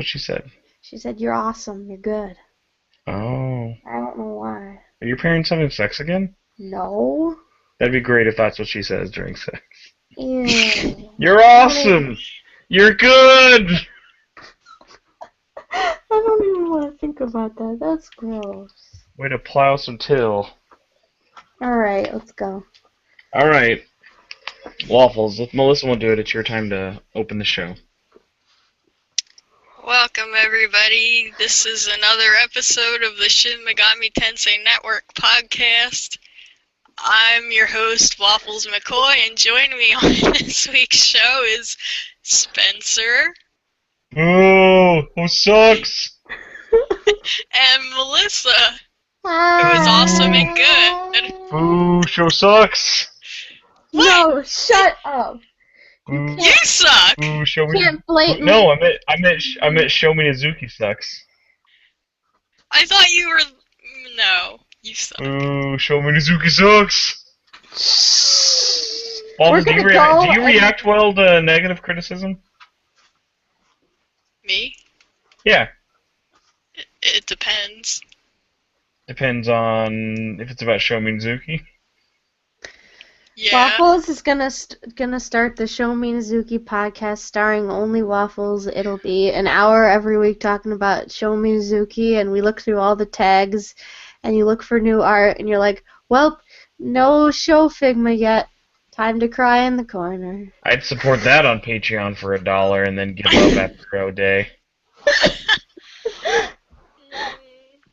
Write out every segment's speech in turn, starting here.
What she said? She said, "You're awesome. You're good." Oh. I don't know why. Are your parents having sex again? No. That'd be great if that's what she says during sex. Ew. You're awesome! You're good! I don't even want to think about that. That's gross. Way to plow some till. Alright, let's go. Alright. Waffles, if Melissa won't do it, it's your time to open the show. Welcome, everybody. This is another episode of the Shin Megami Tensei Network podcast. I'm your host, Waffles McCoy, and joining me on this week's show is Spencer. Oh, who sucks? And Melissa, Hi. who is awesome and good. Boo, show sucks. What? No, shut up. Boo, You suck! boo, show You me. can't blatantly. No, I meant show me Azuki sucks. I thought you were... No, you suck. Boo, show me Azuki sucks. We're Waffles, do gonna you go react well to negative criticism? Me? Yeah. It depends. Depends on if it's about Show Me Azuki. Yeah. Waffles is gonna start the Show Me Nizuki podcast starring only Waffles. It'll be an hour every week talking about Show Me Nizuki, and we look through all the tags, and you look for new art, and you're like, well, no show Figma yet. Time to cry in the corner. I'd support that on Patreon for $1 and then give up after a day.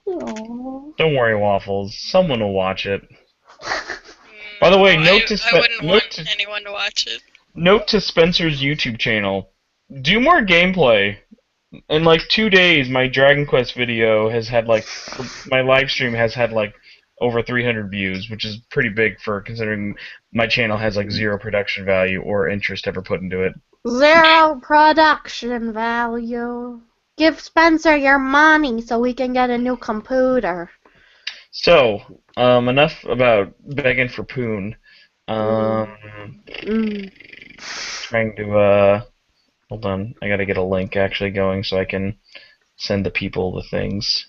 Aww. Don't worry, Waffles. Someone will watch it. By the way, I wouldn't want anyone to watch it. Note to Spencer's YouTube channel. Do more gameplay. In like 2 days, my Dragon Quest video has had my live stream has had over 300 views, which is pretty big for considering my channel has zero production value or interest ever put into it. Zero production value. Give Spencer your money so we can get a new computer. So, enough about begging for poon. Trying to, hold on, I gotta get a link actually going so I can send the people the things.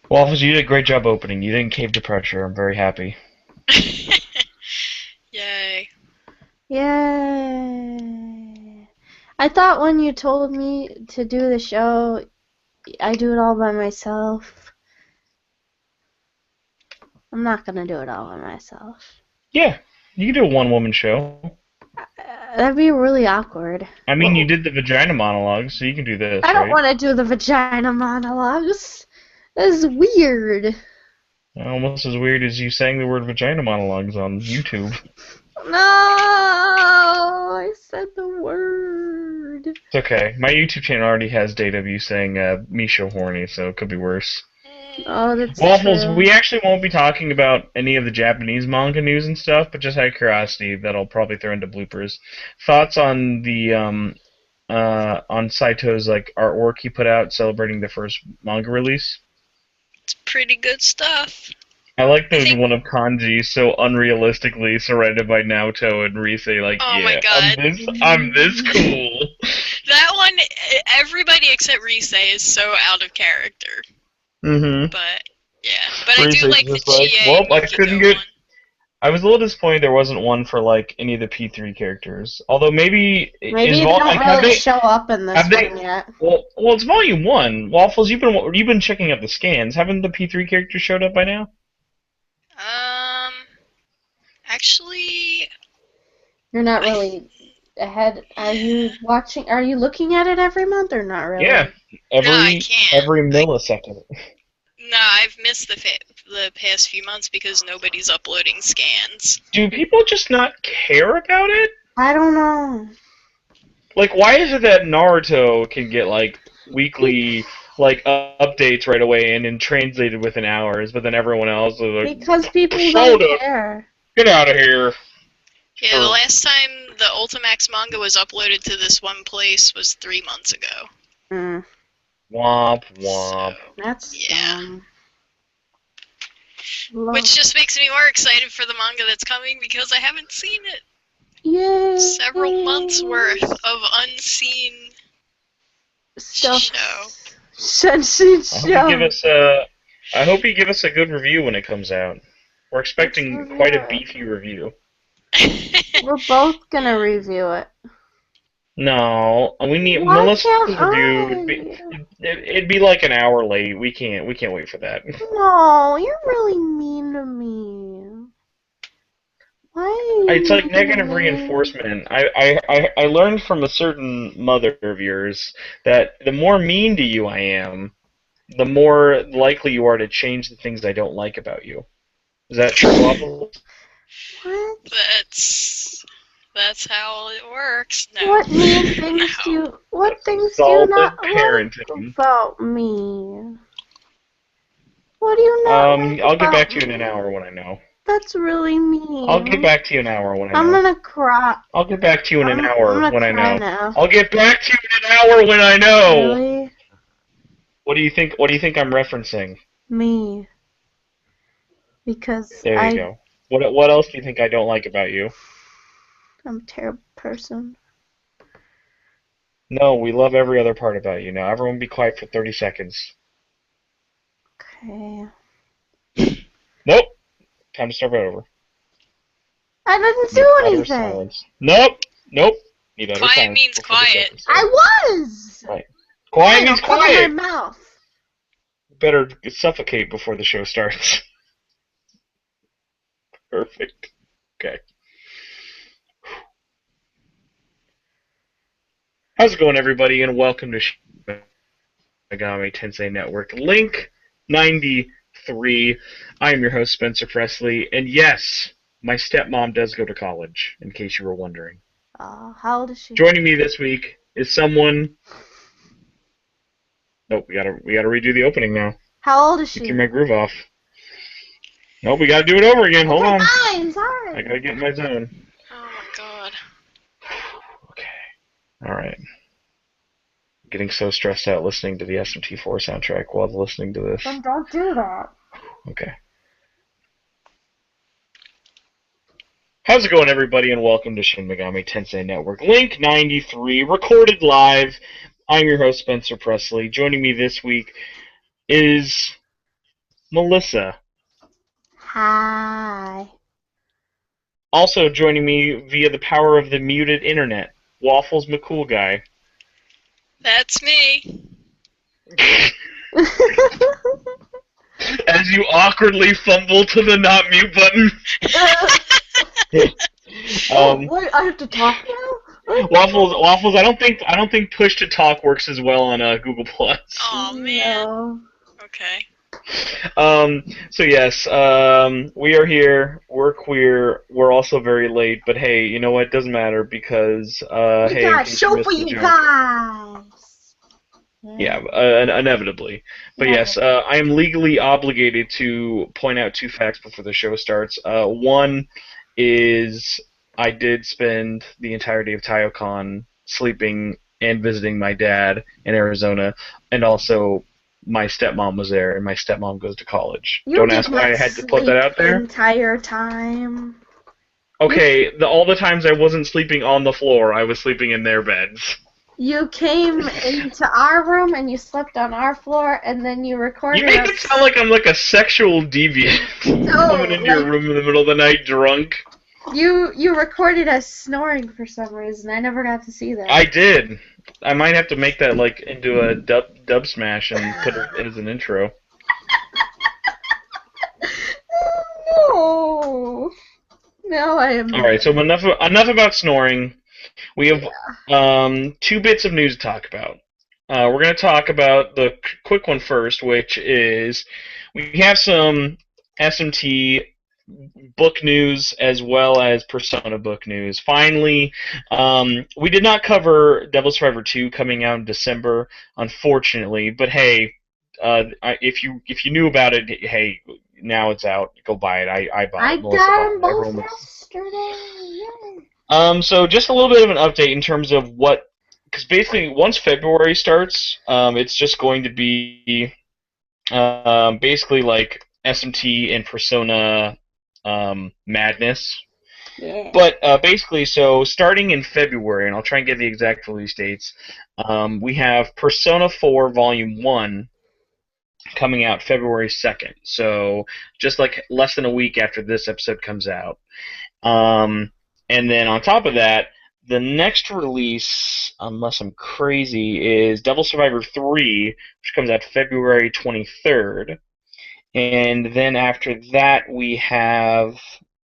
Waffles, you did a great job opening. You didn't cave to pressure. I'm very happy. Yay. Yay. I thought when you told me to do the show, I do it all by myself. I'm not gonna do it all by myself. Yeah, you can do a one-woman show. That'd be really awkward. I mean, you did the vagina monologue, so you can do this, I don't right? want to do the vagina monologues. This is weird. Almost as weird as you saying the word vagina monologues on YouTube. No, I said the word. It's okay. My YouTube channel already has data of you saying Misha horny, so it could be worse. Oh, that's Waffles, true. we actually won't be talking about any of the Japanese manga news and stuff, but just out of curiosity, that'll probably throw into bloopers. Thoughts on the on Saito's artwork he put out celebrating the first manga release? It's pretty good stuff. I like the one of Kanji so unrealistically surrounded by Naoto and Rise, Oh yeah, my god. I'm this cool. That one, everybody except Rise is so out of character. Mm-hmm. But, yeah. But I do Rise's like the just like, GA well, I Mikiko couldn't get... one. I was a little disappointed there wasn't one for any of the P3 characters. Although maybe Maybe it don't really show up in this one yet. Well, it's Volume 1. Waffles, you've been checking out the scans. Haven't the P3 characters showed up by now? Actually... You're not really ahead. Are you looking at it every month or not really? Yeah, I can't. every millisecond. No, I've missed the past few months because nobody's uploading scans. Do people just not care about it? I don't know. Why is it that Naruto can get weekly updates right away and then translated within hours, but then everyone else is like, Because people don't care. Get out of here. Yeah, the last time the Ultimax manga was uploaded to this one place was 3 months ago. Mm. Womp womp. That's yeah. Which just makes me more excited for the manga that's coming because I haven't seen it. Yay! Several months worth of unseen Stuff. show. Sensei show. I hope you give us a good review when it comes out. We're expecting Let's quite a review it. beefy review. We're both gonna review it. No, we need Why Melissa's can't review. I? It'd be like an hour late. We can't wait for that. No, you're really mean to me. Why are you It's like mean to negative me? reinforcement. I learned from a certain mother of yours that the more mean to you I am, the more likely you are to change the things I don't like about you. Is that true, Waffles? What? That's how it works. No. What mean things do No. you? What That's things do you solid not like parenting. about me? What do you not like I'll get about back to you in me? an hour when I know. That's really mean. I'll get back to you in an hour when I I'm know. gonna cry. I'll get back to you in an I'm hour gonna when I cry know. now. I'll get back to you in an hour when I know. Really? What do you think? What do you think I'm referencing? Me. Because There you go. What else do you think I don't like about you? I'm a terrible person. No, we love every other part about you. Now, everyone be quiet for 30 seconds. Okay. Nope. Time to start it over. I didn't Need do utter anything. silence. Nope. Need utter Quiet silence means before the quiet. second start. I was. Right. Quiet means Cover quiet. my mouth. Better suffocate before the show starts. Perfect. Okay. How's it going, everybody, and welcome to Megami Tensei Network. Link 93. I am your host, Spencer Presley, and yes, my stepmom does go to college, in case you were wondering. How old is she? Joining me this week is someone... Nope, we gotta redo the opening now. How old is she? Keep my groove off. Nope, we gotta do it over again. Hold on. Fine, sorry. I gotta get in my zone. Oh my god. Okay. Alright. Getting so stressed out listening to the SMT4 soundtrack while listening to this. Then don't do that. Okay. How's it going, everybody, and welcome to Shin Megami Tensei Network. Link 93, recorded live. I'm your host, Spencer Presley. Joining me this week is Melissa. Hi. Also joining me via the power of the muted internet, Waffles McCool Guy. That's me. As you awkwardly fumble to the not mute button. Wait, I have to talk now? Waffles. I don't think push to talk works as well on Google Plus. Oh man. No. Okay. So yes, we are here. We're queer. We're also very late, but hey, you know what? It doesn't matter because We hey, got in a case show missed for the you joke. guys. Yeah, inevitably. But yes, I am legally obligated to point out two facts before the show starts. One is I did spend the entirety of TaioCon sleeping and visiting my dad in Arizona, and also my stepmom was there, and my stepmom goes to college. You Don't did ask why I not had to put that out sleep there. the entire time. Okay, all the times I wasn't sleeping on the floor, I was sleeping in their beds. You came into our room and you slept on our floor, and then you recorded You make us. it sound like I'm like a sexual deviant coming into your room in the middle of the night drunk. You recorded us snoring for some reason. I never got to see that. I did. I might have to make that like into a dub smash and put it as an intro. No. No, I am. All right, so enough about snoring. We have two bits of news to talk about. We're going to talk about the quick one first, which is we have some SMT book news as well as Persona book news. Finally, we did not cover Devil Survivor 2 coming out in December, unfortunately. But hey, if you knew about it, hey, now it's out. Go buy it. I bought I it. Melissa got bought them it. both Everyone was... yesterday. Yay. So just a little bit of an update in terms of what, because basically once February starts, it's just going to be basically like SMT and Persona madness. Yeah. But basically, so starting in February, and I'll try and get the exact release dates, we have Persona 4 Volume 1 coming out February 2nd. So just like less than a week after this episode comes out. Um, and then on top of that, the next release, unless I'm crazy, is Devil Survivor 3, which comes out February 23rd. And then after that, we have.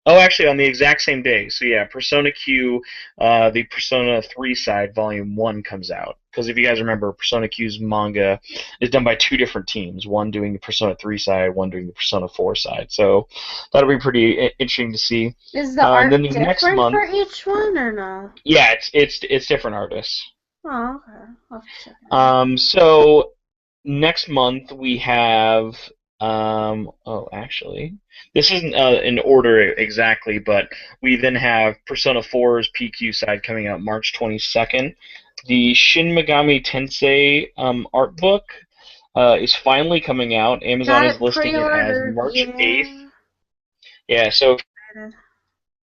Oh, actually, on the exact same day. So yeah, Persona Q, the Persona 3 side, Volume 1 comes out. Because if you guys remember, Persona Q's manga is done by two different teams. One doing the Persona 3 side, one doing the Persona 4 side. So that'll be pretty interesting to see. Is the And then art the next different month, for each one or no? yeah, it's different artists. Oh, okay. I'll have to check it out. So next month we have oh, actually, this isn't in order exactly, but we then have Persona 4's PQ side coming out March 22nd. The Shin Megami Tensei art book is finally coming out. Amazon Got is it listing it as pre-ordered. March 8th. Yeah. Yeah, so if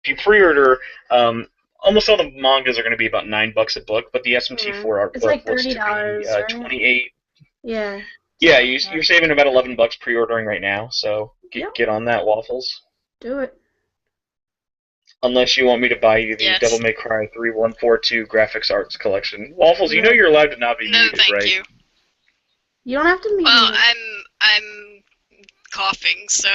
you pre-order, almost all the mangas are going to be about $9 a book, but the Yeah. SMT4 art It's book like looks to be $30, right? 28. Yeah. Yeah, Something like you're that. saving about $11 pre-ordering right now, so Yep. get on that, Waffles. Do it. Unless you want me to buy you the Devil Yes. May Cry 3142 graphics arts collection. Waffles, you know Yeah. you're allowed to not be No, muted, thank right? you. You don't have to meet Well, me. I'm coughing, so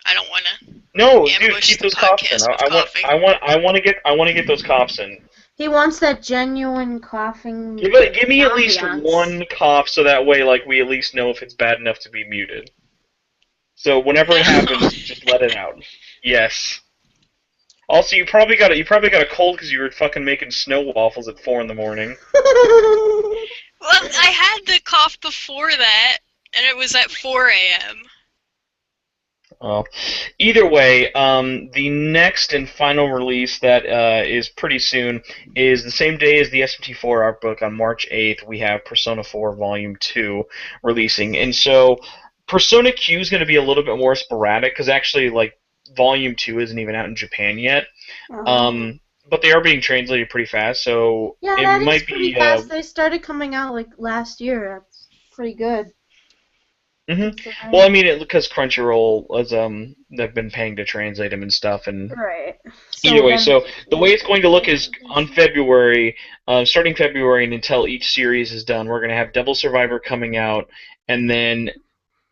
I don't want to No, dude, ambush keep the those coughs in. podcast with coughing. I want to get those coughs in. He wants that genuine coughing Give me at least ambiance. one cough, so that way, like, we at least know if it's bad enough to be muted. So whenever it happens, just let it out. Yes. Also, you probably got a cold because you were fucking making snow waffles at 4 in the morning. Well, I had the cough before that, and it was at 4 a.m. Well, either way, the next and final release that is pretty soon is the same day as the SMT4 art book on March 8th. We have Persona 4 Volume 2 releasing, and so Persona Q is going to be a little bit more sporadic because actually, like, Volume 2 isn't even out in Japan yet. Uh-huh. But they are being translated pretty fast, so Yeah, it that is might pretty be. fast. They started coming out like last year. That's pretty good. Well, I mean, because Crunchyroll was they've been paying to translate them and stuff, and Right. either So way, then, so the way it's going to look is on February, starting February and until each series is done, we're going to have Devil Survivor coming out, and then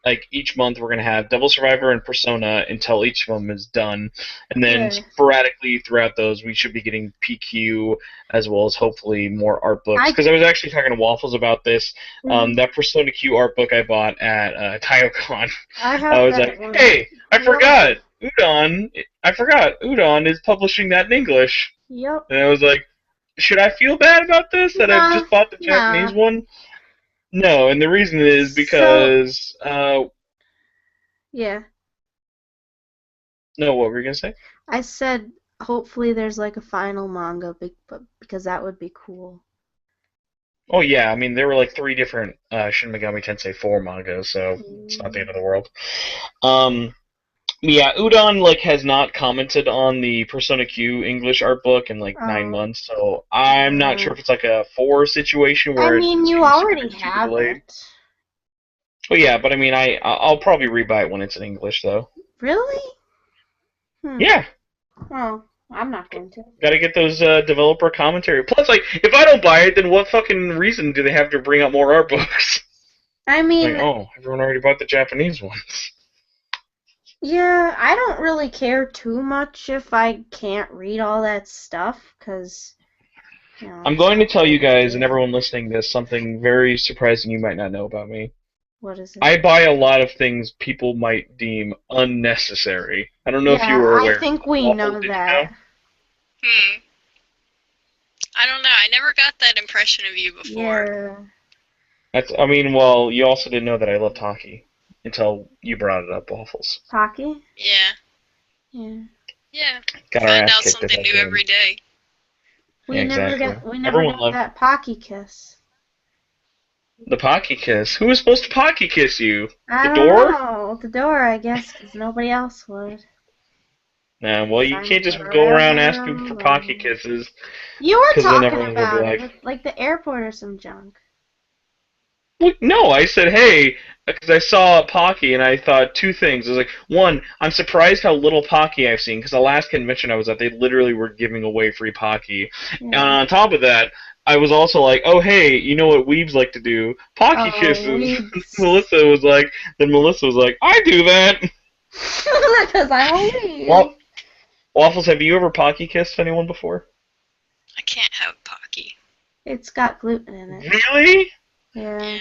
like each month we're going to have Devil Survivor and Persona until each of them is done, and then Yeah. sporadically throughout those we should be getting PQ as well as hopefully more art books. I- Because I was actually talking to Waffles about this. Mhm. That Persona Q art book I bought at TaiyoCon. I have I was that like, one. hey, I Yep. forgot. Udon is publishing that in English. Yep. And I was like, should I feel bad about this that I've just bought the Japanese one? No, and the reason is because Yeah. no, what were you gonna say? I said hopefully there's like a final manga, but because that would be cool. Oh yeah, I mean there were like 3 different Shin Megami Tensei 4 mangas, so it's not the end of the world. Yeah, Udon like has not commented on the Persona Q English art book in like 9 months, so I'm not sure if it's like a 4 situation where I mean, it's you being already super have delayed. it. Oh yeah, but I mean I'll probably rebuy it when it's in English though. Really? Yeah. Oh, I'm not going to. Gotta get those developer commentary. Plus, like, if I don't buy it, then what fucking reason do they have to bring out more art books? I mean, Like, oh, everyone already bought the Japanese ones. yeah, I don't really care too much if I can't read all that stuff, because, you know. I'm going to tell you guys and everyone listening this something very surprising you might not know about me. What is it? I buy a lot of things people might deem unnecessary. I don't know if you were aware. I think we Waffles, know did you that. I don't know. I never got that impression of you before. Yeah. I mean, well, you also didn't know that I loved hockey until you brought it up, Waffles. Hockey? Yeah. Yeah. Yeah. Got our Find ass out kicked at something that new game. every day. We Yeah, never exactly. got Everyone loved that Pocky kiss. the Pocky kiss. Who was supposed to Pocky kiss you? I The don't door? know. The door, I guess, because nobody else would. Nah, well, you I'm can't just go around forever asking for pocket alone. kisses, You were because then talking everyone's gonna be about it, like, like the airport or some junk. well, no, I said, hey, because I saw Pocky and I thought two things. I was like, one, I'm surprised how little Pocky I've seen, because the last convention I was at, they literally were giving away free Pocky. And Yeah. on top of that, I was also like, oh, hey, you know what weebs like to do? Pocky Oh, kisses. weebs. Melissa was like, I do that. Because I'm a weeb. Well, Waffles, have you ever Pocky kissed anyone before? I can't have Pocky. It's got gluten in it. Really? Yeah. Yeah.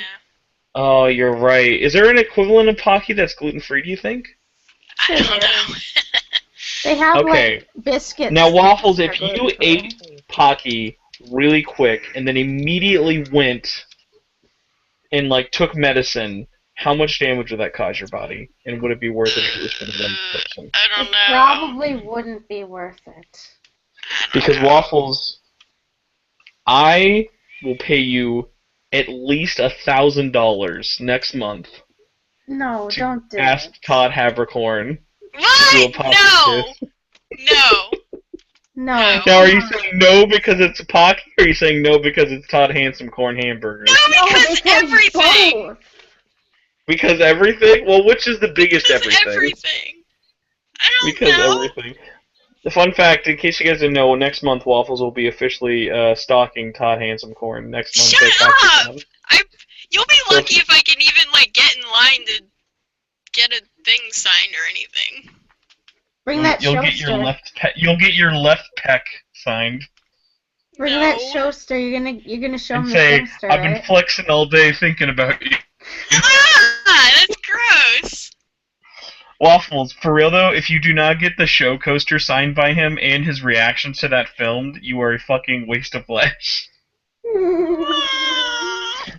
Oh, you're right. Is there an equivalent of Pocky that's gluten-free, do you think? I don't know. They have Okay. like biscuits. Now, Waffles, that if are you gluten-free. ate Pocky really quick and then immediately went and like took medicine, how much damage would that cause your body? And would it be worth it if it was from one person? I don't It know. probably wouldn't be worth it. Because Waffles, I will pay you at least $1,000 next month No, to don't do ask it. Todd Havercorn to do a What? Pocky No. kiss. No. No. Now, are you saying no because it's Pocky, or are you saying no because it's Todd Handsome Corn Hamburgers? No, because everything. both. Because everything? Well, which is the biggest Because everything? everything. I don't Because know. everything. The fun fact, in case you guys didn't know, next month Waffles will be officially stalking Todd Handsome Corn next month. Shut at up! Comic-Con. You'll be lucky if I can even like get in line to get a thing signed or anything. Bring that You'll showster. get your left pec signed Bring No. that showster. You're gonna show and him say, the showster, "I've been right? flexing all day thinking about you." Ah, that's gross. Waffles, for real though, if you do not get the show coaster signed by him and his reactions to that filmed, you are a fucking waste of flesh.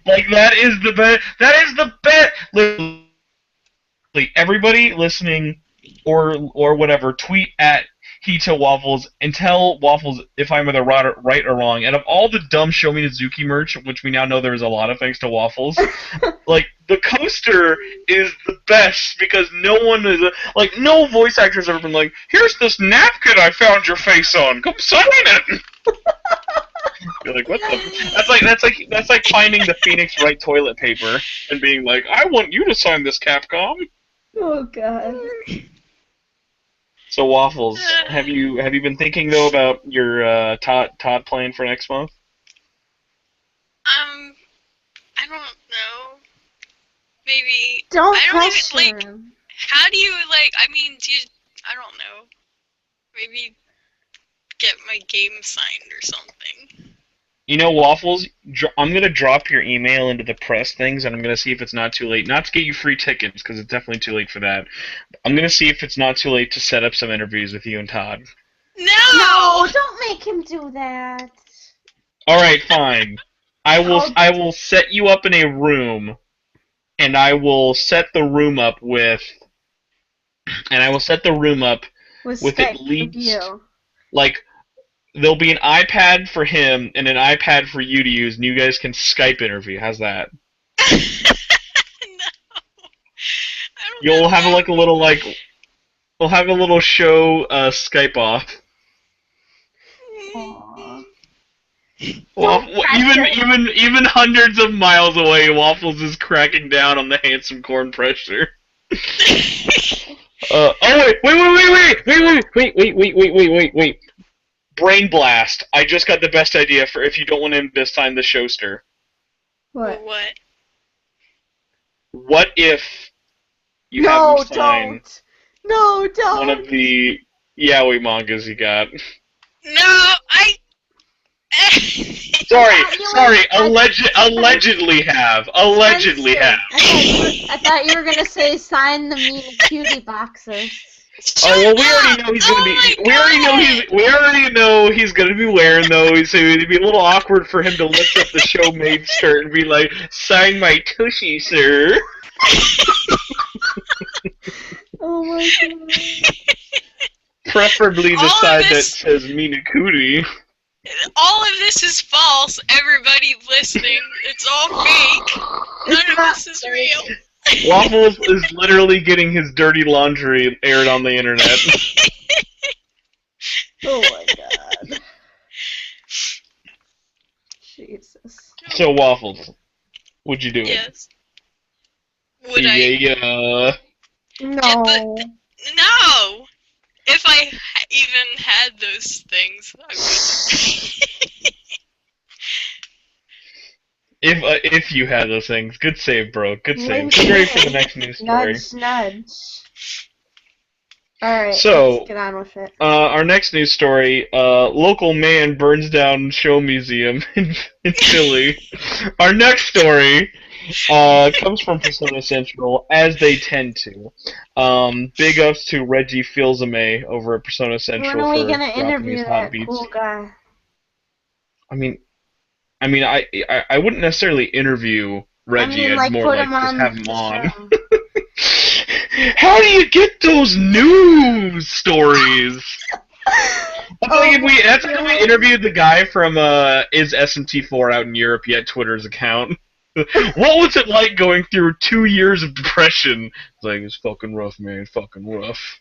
Like, that is the best. That is the best. Literally, everybody listening or whatever, tweet at Hito Waffles and tell Waffles if I'm either right or wrong. And of all the dumb Show Me Nizuki merch, which we now know there is a lot of thanks to Waffles, like, the coaster is the best because no one is like, no voice actor's ever been like, here's this napkin I found your face on, come sign it. You're like, what the? That's like finding the Phoenix Wright toilet paper and being like, I want you to sign this, Capcom. Oh god. So Waffles, have you been thinking though about your Todd plan for next month? I don't know. Maybe. Don't I don't pressure even like. him. How do you like? I mean, do you? I don't know. Maybe get my game signed or something. You know, Waffles, I'm gonna drop your email into the press things, and I'm gonna see if it's not too late. Not to get you free tickets, because it's definitely too late for that. I'm gonna see if it's not too late to set up some interviews with you and Todd. No! Don't make him do that. All right, fine. I will set you up in a room, and I will set the room up with With at Skype least you. like, there'll be an iPad for him and an iPad for you to use, and you guys can Skype interview. How's that? No. I don't You'll know have how- like a little we'll have a little show Skype off. Aww. Well, Don't pressure even hundreds of miles away, Waffles is cracking down on the Handsome Corn pressure. Oh wait! Brain blast! I just got the best idea for if you don't want him to sign the showster. What? What? What if you have him sign don't. No, don't. one of the yaoi mangas you got? No, I. Sorry. Allegedly have. I thought you were gonna say sign the mean cutie boxers. Oh well, we already know he's gonna be. We already know he's gonna be wearing those. So it'd be a little awkward for him to lift up the show maid skirt and be like, "Sign my tushy, sir." Oh my god. Preferably the All of side that this- says Minakuri. All of this is false. Everybody listening, it's all fake. None of this is real. Waffles is literally getting his dirty laundry aired on the internet. Oh my god. Jesus. So, Waffles, would you do it? Yes. Would I? Yeah. No. No! If I even had those things, I would. If you had those things, good save, bro. Good save. Wink, Get ready for the wink. next news story. Nudge, nudge. Alright, So, let's get on with it. Our next news story: local man burns down show museum in Philly. Our next story comes from Persona Central, as they tend to. Big ups to Reggie Fils-Aimé over at Persona When Central are we for gonna dropping interview these hot that beats. cool guy? I mean, I wouldn't necessarily interview Reggie. I mean, I'd more put like him just on have him the on. show. How do you get those news stories? That's like if we interviewed the guy from is SMT4 out in Europe yet Twitter's account. What was it like going through 2 years of depression? It's like, it's fucking rough, man. Fucking rough.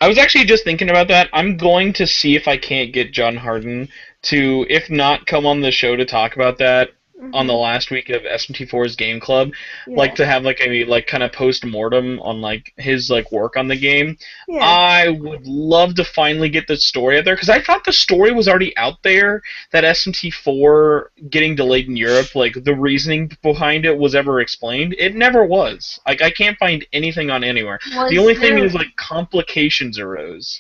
I was actually just thinking about that. I'm going to see if I can't get John Harden to, if not come on the show to talk about that on the last week of SMT4's Game Club, like to have like a kind of post-mortem on like his like work on the game. Yeah. I would love to finally get the story out there because I thought the story was already out there that SMT4 getting delayed in Europe, like the reasoning behind it was ever explained. It never was. Like I can't find anything on anywhere. The only thing is like complications arose.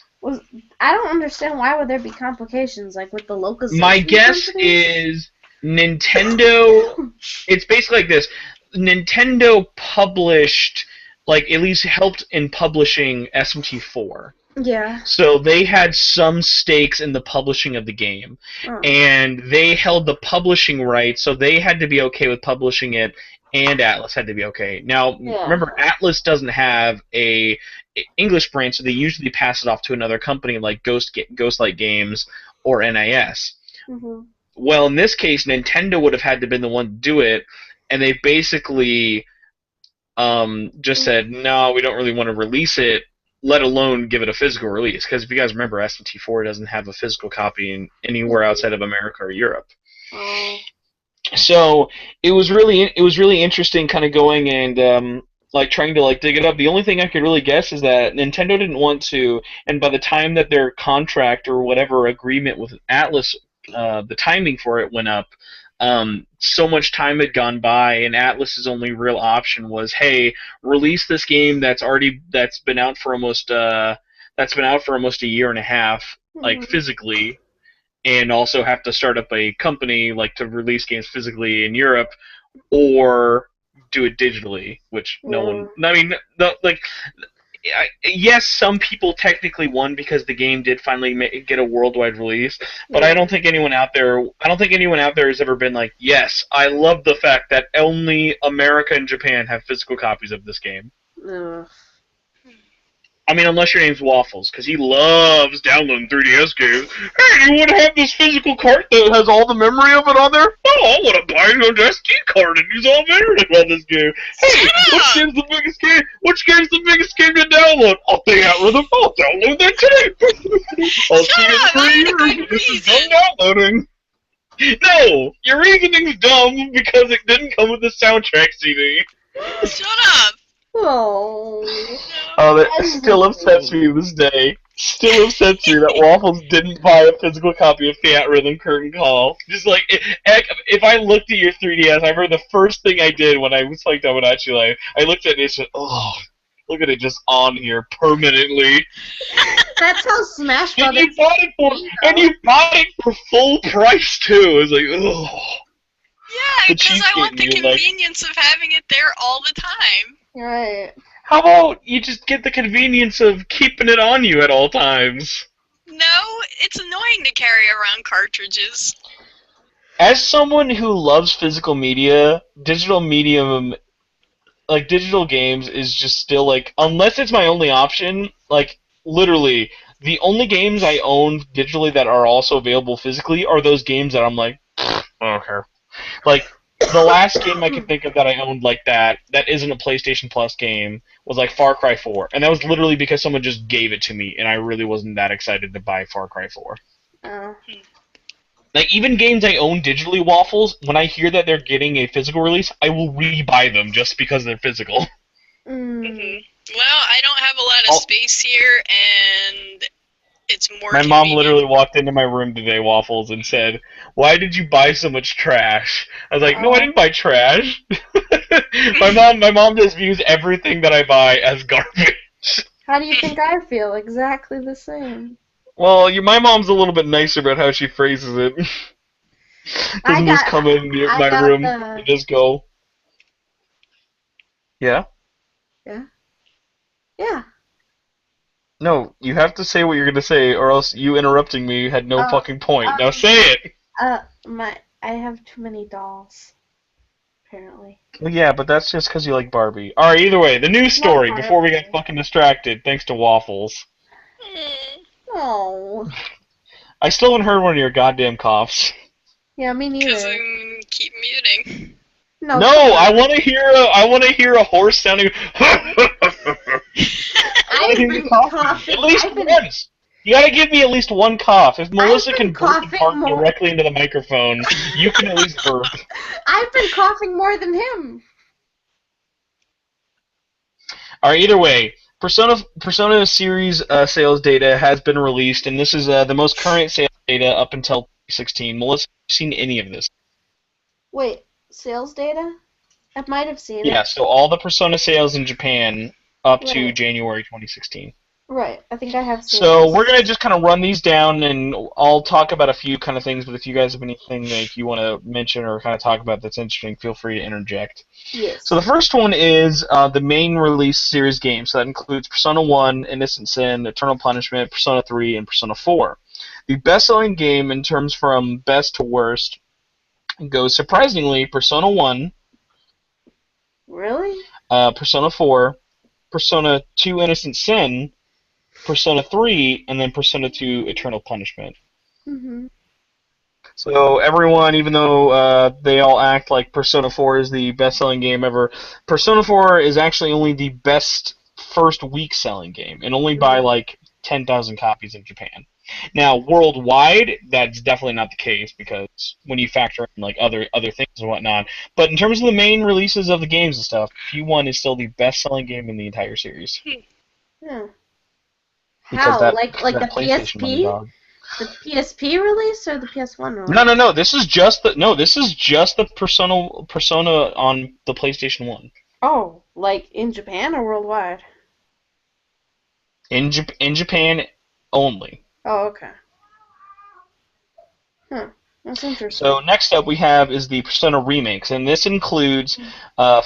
I don't understand why would there be complications like with the localization. My guess is Nintendo. It's basically like this. Nintendo published, like, at least helped in publishing SMT4. Yeah. So they had some stakes in the publishing of the game. And they held the publishing rights, so they had to be okay with publishing it, and Atlas had to be okay. Now, remember, Atlas doesn't have a English brand, so they usually pass it off to another company like Ghostlight Games or NIS. Well, in this case, Nintendo would have had to been the one to do it, and they basically just said, no, we don't really want to release it, let alone give it a physical release. Because if you guys remember, SMT4 doesn't have a physical copy anywhere outside of America or Europe. So it was really interesting, kind of going and like trying to like dig it up. The only thing I could really guess is that Nintendo didn't want to, and by the time that their contract or whatever agreement with Atlas, the timing for it went up. So much time had gone by, and Atlas's only real option was, hey, release this game that's been out for almost a year and a half, like physically, and also have to start up a company like to release games physically in Europe, or do it digitally, which no one. I mean, yes, some people technically won because the game did finally get a worldwide release, but I don't think anyone out there has ever been like, yes, I love the fact that only America and Japan have physical copies of this game. I mean, unless your name's Waffles, because he loves downloading 3DS games. Hey, do you want to have this physical cart that has all the memory of it on there? No, I want to buy an SD card and use all the memory on this game. Hey, which game's the biggest game? Which game's the biggest game to download? I'll stay out with I'll download that today. I'll see you in 3 years. This is done downloading. No, your reasoning's dumb because it didn't come with the soundtrack CD. Shut up. Oh, that still upsets me to this day. Still upsets me that Waffles didn't buy a physical copy of Fiat Rhythm Curtain Call. Just like, if I looked at your 3DS, I remember the first thing I did when I was like that would actually like, I looked at it and said, oh, look at it just on here permanently. That's how Smash Brothers. And you bought it for full price too. It's like, oh. Yeah, because I want the convenience of having it there all the time. Right. How about you just get the convenience of keeping it on you at all times? No, it's annoying to carry around cartridges. As someone who loves physical media, digital games is just still like, unless it's my only option, like, literally, the only games I own digitally that are also available physically are those games that I'm like, I don't care. Like, the last game I could think of that I owned like that isn't a PlayStation Plus game was like Far Cry 4, and that was literally because someone just gave it to me, and I really wasn't that excited to buy Far Cry 4. Oh. Like, even games I own digitally, Waffles, when I hear that they're getting a physical release, I will re-buy them just because they're physical. Mm. Well, I don't have a lot of space here, and it's more My convenient. mom literally walked into my room today, Waffles, and said, "Why did you buy so much trash?" I was like, "No, I didn't buy trash." my mom just views everything that I buy as garbage. How do you think I feel? Exactly the same. Well, my mom's a little bit nicer about how she phrases it. Doesn't just come in my room and just go, "Yeah? Yeah. Yeah. No, you have to say what you're gonna say, or else you interrupting me had no fucking point. Now say it!" I have too many dolls, apparently. Well, yeah, but that's just because you like Barbie. Alright, either way, the news story, before we get fucking distracted, thanks to Waffles. Oh. I still haven't heard one of your goddamn coughs. Yeah, me neither. Because I keep muting. No, I want to hear a horse sounding. I've been coughing. At least once. You gotta give me at least one cough. If Melissa can burp and fart directly into the microphone, you can at least burp. I've been coughing more than him. Alright, either way, Persona series sales data has been released, and this is the most current sales data up until 2016. Melissa, have you seen any of this? Wait, sales data? I might have seen it. Yeah, so all the Persona sales in Japan up to January 2016. Right, I think I have seen So this. we're going to just kind of run these down, and I'll talk about a few kind of things, but if you guys have anything that you want to mention or kind of talk about that's interesting, feel free to interject. Yes. So the first one is the main release series game. So that includes Persona 1, Innocent Sin, Eternal Punishment, Persona 3, and Persona 4. The best-selling game in terms from best to worst goes surprisingly Persona 1. Really? Persona 4, Persona 2 Innocent Sin, Persona 3, and then Persona 2 Eternal Punishment. Mm-hmm. So everyone, even though they all act like Persona 4 is the best-selling game ever, Persona 4 is actually only the best first week selling game, and only by like 10,000 copies in Japan. Now, worldwide, that's definitely not the case, because when you factor in like other things and whatnot. But in terms of the main releases of the games and stuff, P1 is still the best-selling game in the entire series. Yeah. Because How? Like the PlayStation money, PSP? dog. The PSP release or the PS1 release? No. This is just the Persona on the PlayStation 1. Oh, like in Japan or worldwide? In Japan only. Oh, okay. Huh. That's interesting. So next up we have is the Persona remakes, and this includes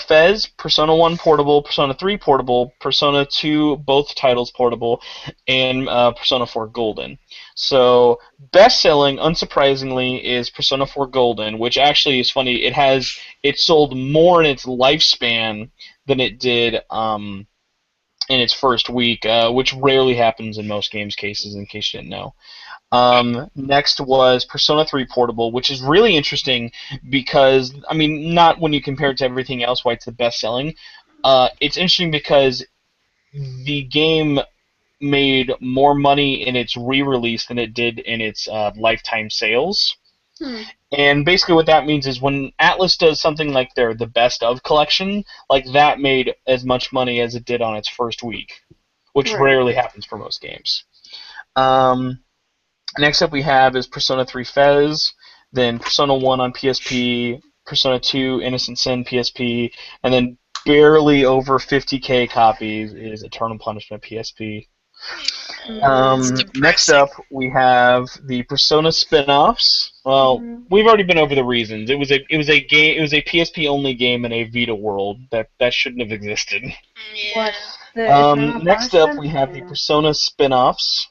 Fez, Persona 1 Portable, Persona 3 Portable, Persona 2 both titles portable, and Persona 4 Golden. So best-selling, unsurprisingly, is Persona 4 Golden, which actually is funny. It sold more in its lifespan than it did in its first week, which rarely happens in most games cases, in case you didn't know. Next was Persona 3 Portable, which is really interesting because, I mean, not when you compare it to everything else why it's the best selling. It's interesting because the game made more money in its re-release than it did in its lifetime sales. And basically what that means is when Atlas does something like the best of collection, like that made as much money as it did on its first week, which rarely happens for most games. Next up we have is Persona 3 Fez, then Persona 1 on PSP, Persona 2 Innocent Sin PSP, and then barely over 50k copies is Eternal Punishment PSP. Next up we have the Persona spin-offs. Well, we've already been over the reasons. It was a PSP only game in a Vita world that shouldn't have existed. Yeah. Next up we have the Persona spin-offs.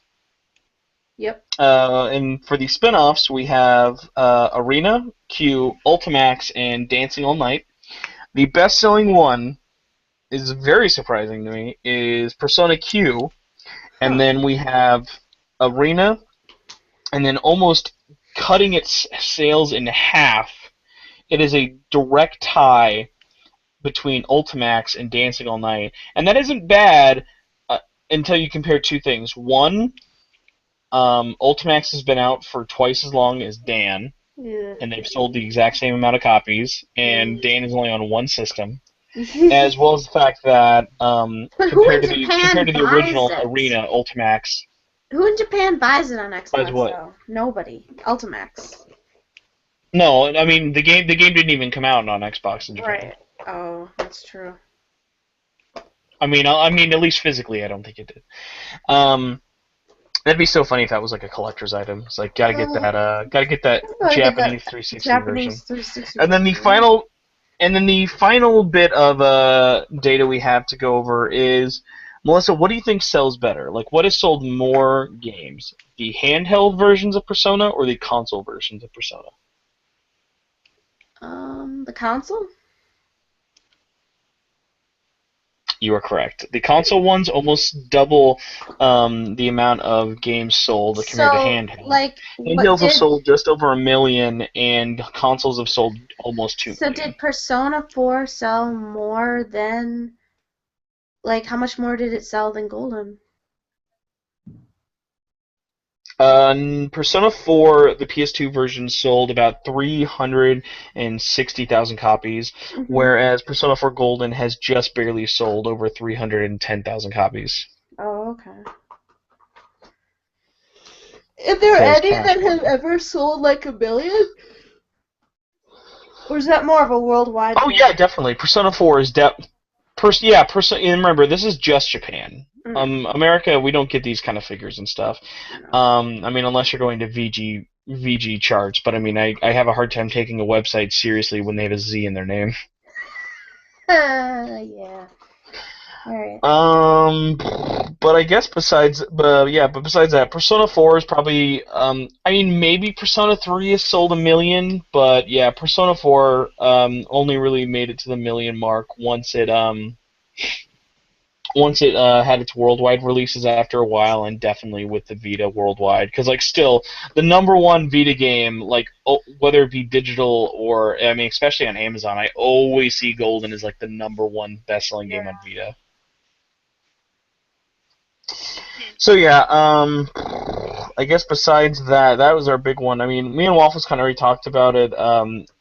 Yep. And for the spin-offs, we have Arena, Q, Ultimax, and Dancing All Night. The best-selling one is very surprising to me, is Persona Q, and then we have Arena, and then almost cutting its sales in half it is a direct tie between Ultimax and Dancing All Night, and that isn't bad until you compare two things. One, Ultimax has been out for twice as long as Dan, Yeah. and they've sold the exact same amount of copies, and Dan is only on one system. As well as the fact that But who compared in to Japan the buys original it? Arena, Ultimax Who in Japan buys it on buys Xbox what? though? Nobody. Ultimax. No, I mean the game didn't even come out on Xbox in Japan. Right. Oh, that's true. I mean at least physically, I don't think it did. That'd be so funny if that was like a collector's item. It's like gotta get that Gotta get that Japanese 360 version. Japanese 360 And then the version. final bit of data we have to go over is, Melissa, what do you think sells better? Like, what has sold more games? The handheld versions of Persona or the console versions of Persona? The console? You are correct. The console ones almost double the amount of games sold compared to So, handheld. like, what Handhelds have did sold just over 1 million, and consoles have sold almost 2 million. did Persona 4 sell more than, like, how much more did it sell than Golden? Persona 4, the PS2 version, sold about 360,000 copies, Mm-hmm. whereas Persona 4 Golden has just barely sold over 310,000 copies. Oh, okay. Is there Because any cash that have money. ever sold like 1 million? Or is that more of a worldwide Oh thing? yeah, definitely. Persona 4 is and remember, this is just Japan. America, we don't get these kind of figures and stuff. No. I mean, unless you're going to VG charts, but I mean, I have a hard time taking a website seriously when they have a Z in their name. Yeah. Alright. But I guess besides that, Persona 4 is probably, I mean, maybe Persona 3 has sold 1 million, but yeah, Persona 4, only really made it to the million mark once it had its worldwide releases after a while, and definitely with the Vita worldwide, because like still the number one Vita game, like whether it be digital or, I mean, especially on Amazon, I always see Golden as like the number one best-selling game on Vita. So yeah, I guess besides that, that was our big one. I mean, me and Waffles kind of already talked about it,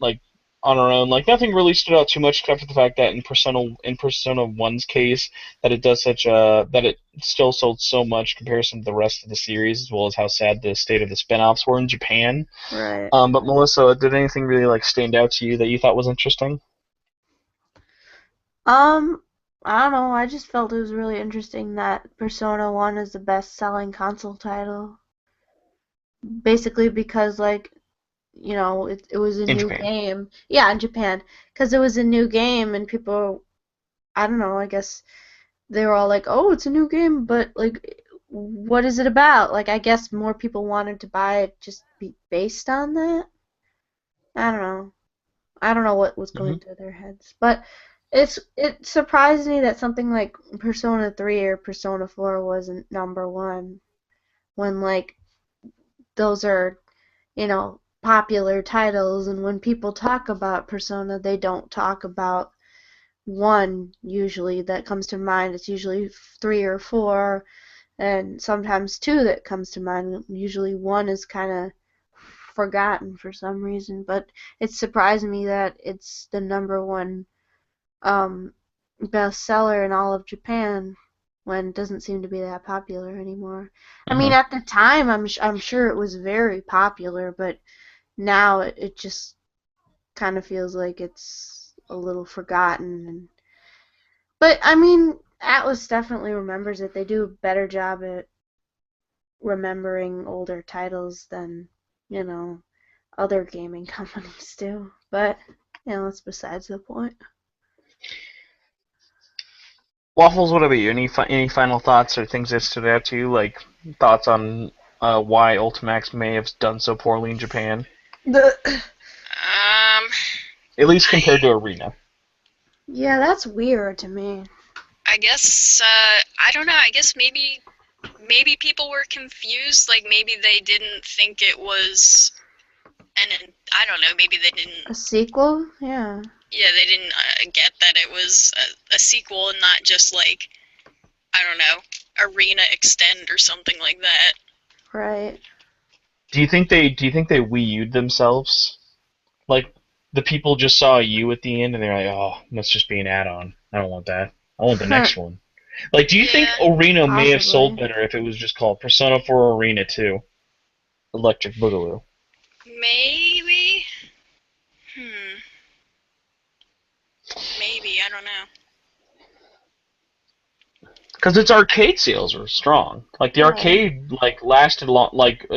like on our own. Like nothing really stood out too much, except for the fact that in Persona One's case, that it still sold so much in comparison to the rest of the series, as well as how sad the state of the spin-offs were in Japan. Right. But Melissa, did anything really like stand out to you that you thought was interesting? I don't know, I just felt it was really interesting that Persona 1 is the best selling console title. Basically because, like, it was a In new Japan. game. Yeah, in Japan. Because it was a new game and people, I don't know, I guess they were all like, oh, it's a new game, but, like, what is it about? Like, I guess more people wanted to buy it just based on that. I don't know. I don't know what was Hmm. going through their heads, but it surprised me that something like Persona 3 or Persona 4 wasn't number one when, like, those are, popular titles, and when people talk about Persona, they don't talk about one usually that comes to mind. It's usually 3 or 4, and sometimes two that comes to mind. Usually one is kind of forgotten for some reason, but it surprised me that it's the number one um, bestseller in all of Japan when it doesn't seem to be that popular anymore. I mean, Hmm. at the time, I'm sure it was very popular, but now it just kind of feels like it's a little forgotten. But I mean, Atlas definitely remembers it. They do a better job at remembering older titles than other gaming companies do. But that's besides the point. Waffles, what about you? Any final thoughts or things that stood out to you? Like thoughts on why Ultimax may have done so poorly in Japan, The at least compared I to Arena. Yeah, that's weird to me. I guess I don't know. I guess maybe people were confused. Like maybe they didn't think it was and then, I don't know, maybe they didn't. A sequel? Yeah. Yeah, they didn't get that it was a sequel and not just like, I don't know, Arena Extend or something like that. Right. Do you think they Wii U'd themselves? Like the people just saw a U at the end and they're like, oh, must just be an add-on. I don't want that. I want the next one. Like, do you think Yeah. Arena may have sold Possibly. better if it was just called Persona 4 Arena 2 Electric Boogaloo? Maybe. Maybe, I don't know. Because its arcade sales were strong. Like the Yeah. arcade, lasted long.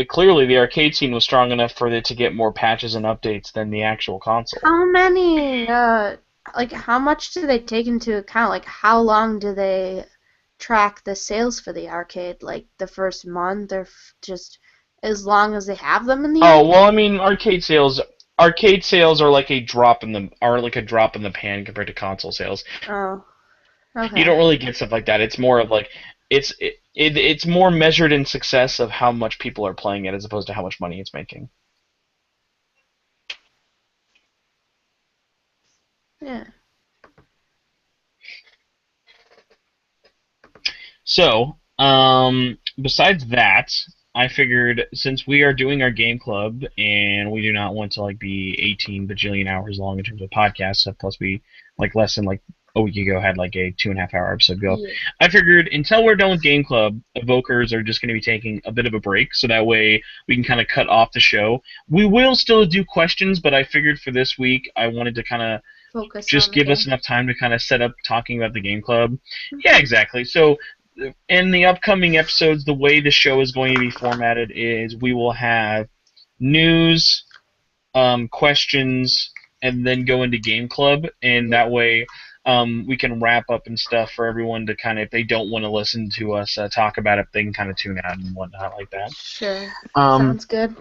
Clearly the arcade scene was strong enough for it to get more patches and updates than the actual console. How many, how much do they take into account? Like, how long do they track the sales for the arcade? Like, the first month, or just as long as they have them in the Oh arcade? well, I mean, arcade sales are like a drop in the pan compared to console sales. Oh, okay. You don't really get stuff like that. It's more of like it's more measured in success of how much people are playing it as opposed to how much money it's making. Yeah. So, besides that, I figured since we are doing our game club and we do not want to be 18 bajillion hours long in terms of podcasts, plus we less than a week ago had a 2.5 hour episode go. Yeah. I figured until we're done with game club, evokers are just going to be taking a bit of a break, so that way we can kind of cut off the show. We will still do questions, but I figured for this week I wanted to kind of Focus just on give the us game. enough time to kind of set up talking about the game club. Yeah, exactly. So in the upcoming episodes, the way the show is going to be formatted is we will have news, questions, and then go into game club, and that way we can wrap up and stuff for everyone to kind of, if they don't want to listen to us talk about it, they can kind of tune out and whatnot like that. Sure. Um, Sounds good.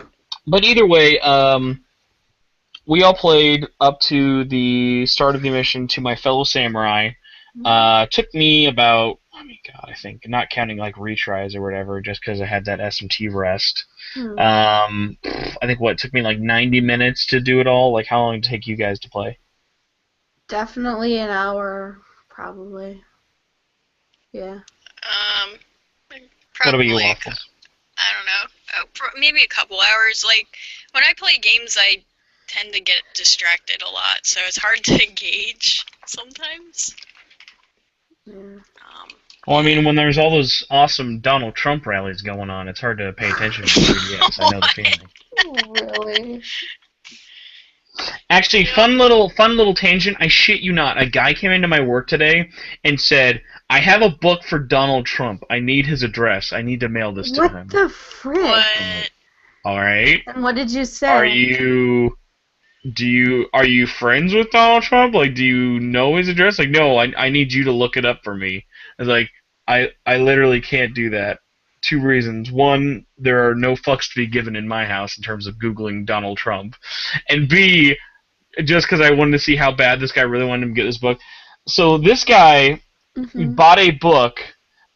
but either way, we all played up to the start of the mission to my fellow samurai. Took me about, I mean, God, I think, not counting retries or whatever, just because I had that SMT rest. I think it took me 90 minutes to do it all. How long did it take you guys to play? Definitely an hour, probably. Yeah. What about you, Probably, Waffles? I don't know, maybe a couple hours. Like, when I play games, I tend to get distracted a lot, so it's hard to gauge sometimes. Yeah. Well, I mean, when there's all those awesome Donald Trump rallies going on, it's hard to pay attention to 3DS. I know the feeling. Really? Actually, fun little tangent. I shit you not. A guy came into my work today and said, "I have a book for Donald Trump. I need his address. I need to mail this to him." What the frick? What? All right. And what did you say? Are you friends with Donald Trump? Do you know his address? No, I need you to look it up for me. I was like, I literally can't do that. 2 reasons. One, there are no fucks to be given in my house in terms of Googling Donald Trump. And B, just because I wanted to see how bad this guy really wanted him to get this book. So this guy bought a book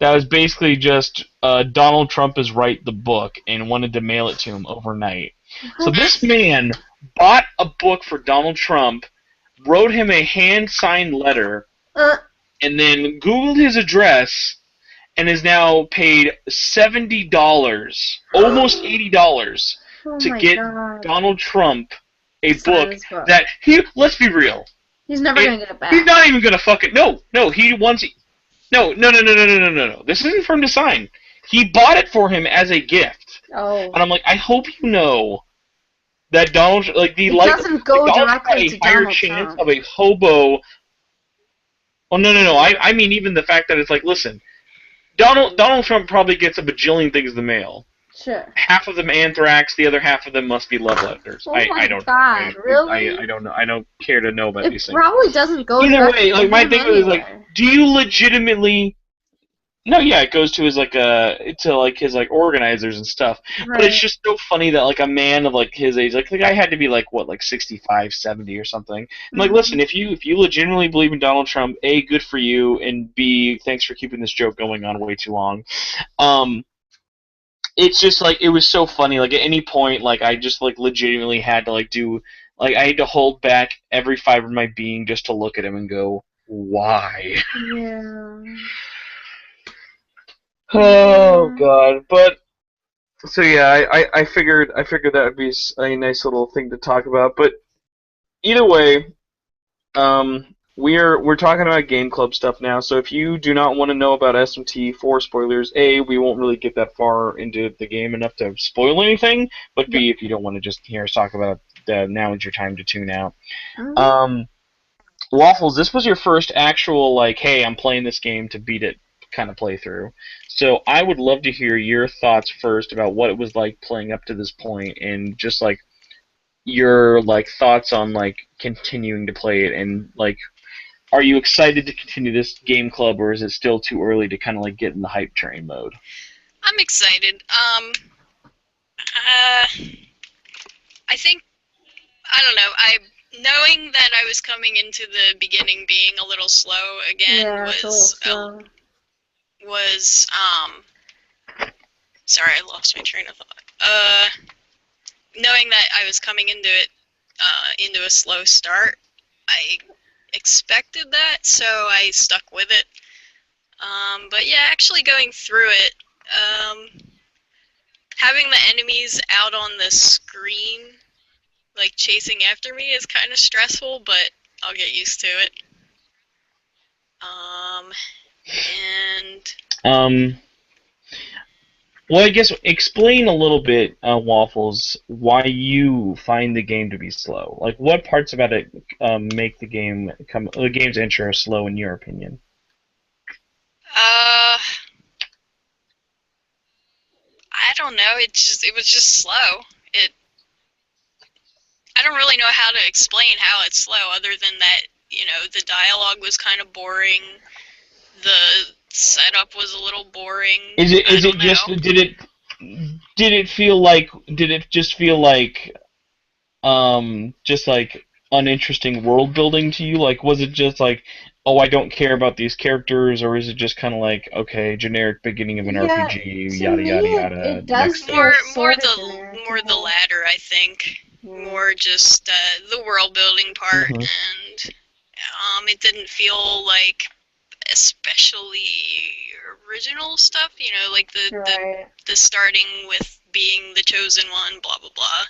that was basically just Donald Trump is right the book and wanted to mail it to him overnight. So this man bought a book for Donald Trump, wrote him a hand-signed letter, and then Googled his address, and is now paid $70, almost $80, to get Donald Trump a book that let's be real. He's never gonna get it back. He's not even gonna fucking no. He wants no. This isn't for him to sign. He bought it for him as a gift. Oh. And I'm like, I hope you know that Donald It doesn't go directly to Donald chance Trump. of a hobo. Well, no. I mean, even the fact that it's listen, Donald Trump probably gets a bajillion things in the mail. Sure. Half of them anthrax, the other half of them must be love letters. Oh I don't God, know. really? I don't know. I don't care to know about these It things. probably doesn't go Either directly way, to my him thing is anyway. do you legitimately? No, yeah, it goes to his his organizers and stuff. Right. But it's just so funny that a man of his age, the guy had to be 65, 70 or something. And listen, if you legitimately believe in Donald Trump, A, good for you, and B, thanks for keeping this joke going on way too long. it's just like it was so funny. Like at any point, like I just like legitimately had to like do like I had to hold back every fiber of my being just to look at him and go, why? Yeah. Oh Yeah. God! But so yeah, I figured that would be a nice little thing to talk about. But either way, we're talking about game club stuff now. So if you do not want to know about SMT4 spoilers, A, we won't really get that far into the game enough to spoil anything. But Yep. B, if you don't want to just hear us talk about it, now is your time to tune out. Mhm. Um, Waffles, this was your first actual like, hey, I'm playing this game to beat it kind of playthrough. So I would love to hear your thoughts first about what it was like playing up to this point, and just like your like thoughts on like continuing to play it, and like, are you excited to continue this game club, or is it still too early to kind of like get in the hype train mode? I'm excited. I think I don't know. I Knowing that I was coming into the beginning being a little slow again Yeah, it's a little slow. was sorry, I lost my train of thought. Knowing that I was coming into it into a slow start, I expected that, so I stuck with it. But yeah, actually going through it, um, having the enemies out on the screen, like chasing after me, is kind of stressful, but I'll get used to it. And Um, well, I guess explain a little bit, Waffles, why you find the game to be slow. Like, what parts about it make the game's intro slow in your opinion? uh, I don't know. It was just slow. It I don't really know how to explain how it's slow, other than that, the dialogue was kind of boring. The setup was a little boring. I Is it don't just know. did it just feel like just like uninteresting world building to you? Like, was it just like, oh, I don't care about these characters, or is it just kind of like, okay, generic beginning of an Yeah, RPG, to yada me yada it yada, does next feel stage? More sort of generic. more the Yeah. latter, I think. Yeah. More just the world building part, Hmm. and it didn't feel like especially original stuff. Like Right. the starting with being the chosen one, blah blah blah,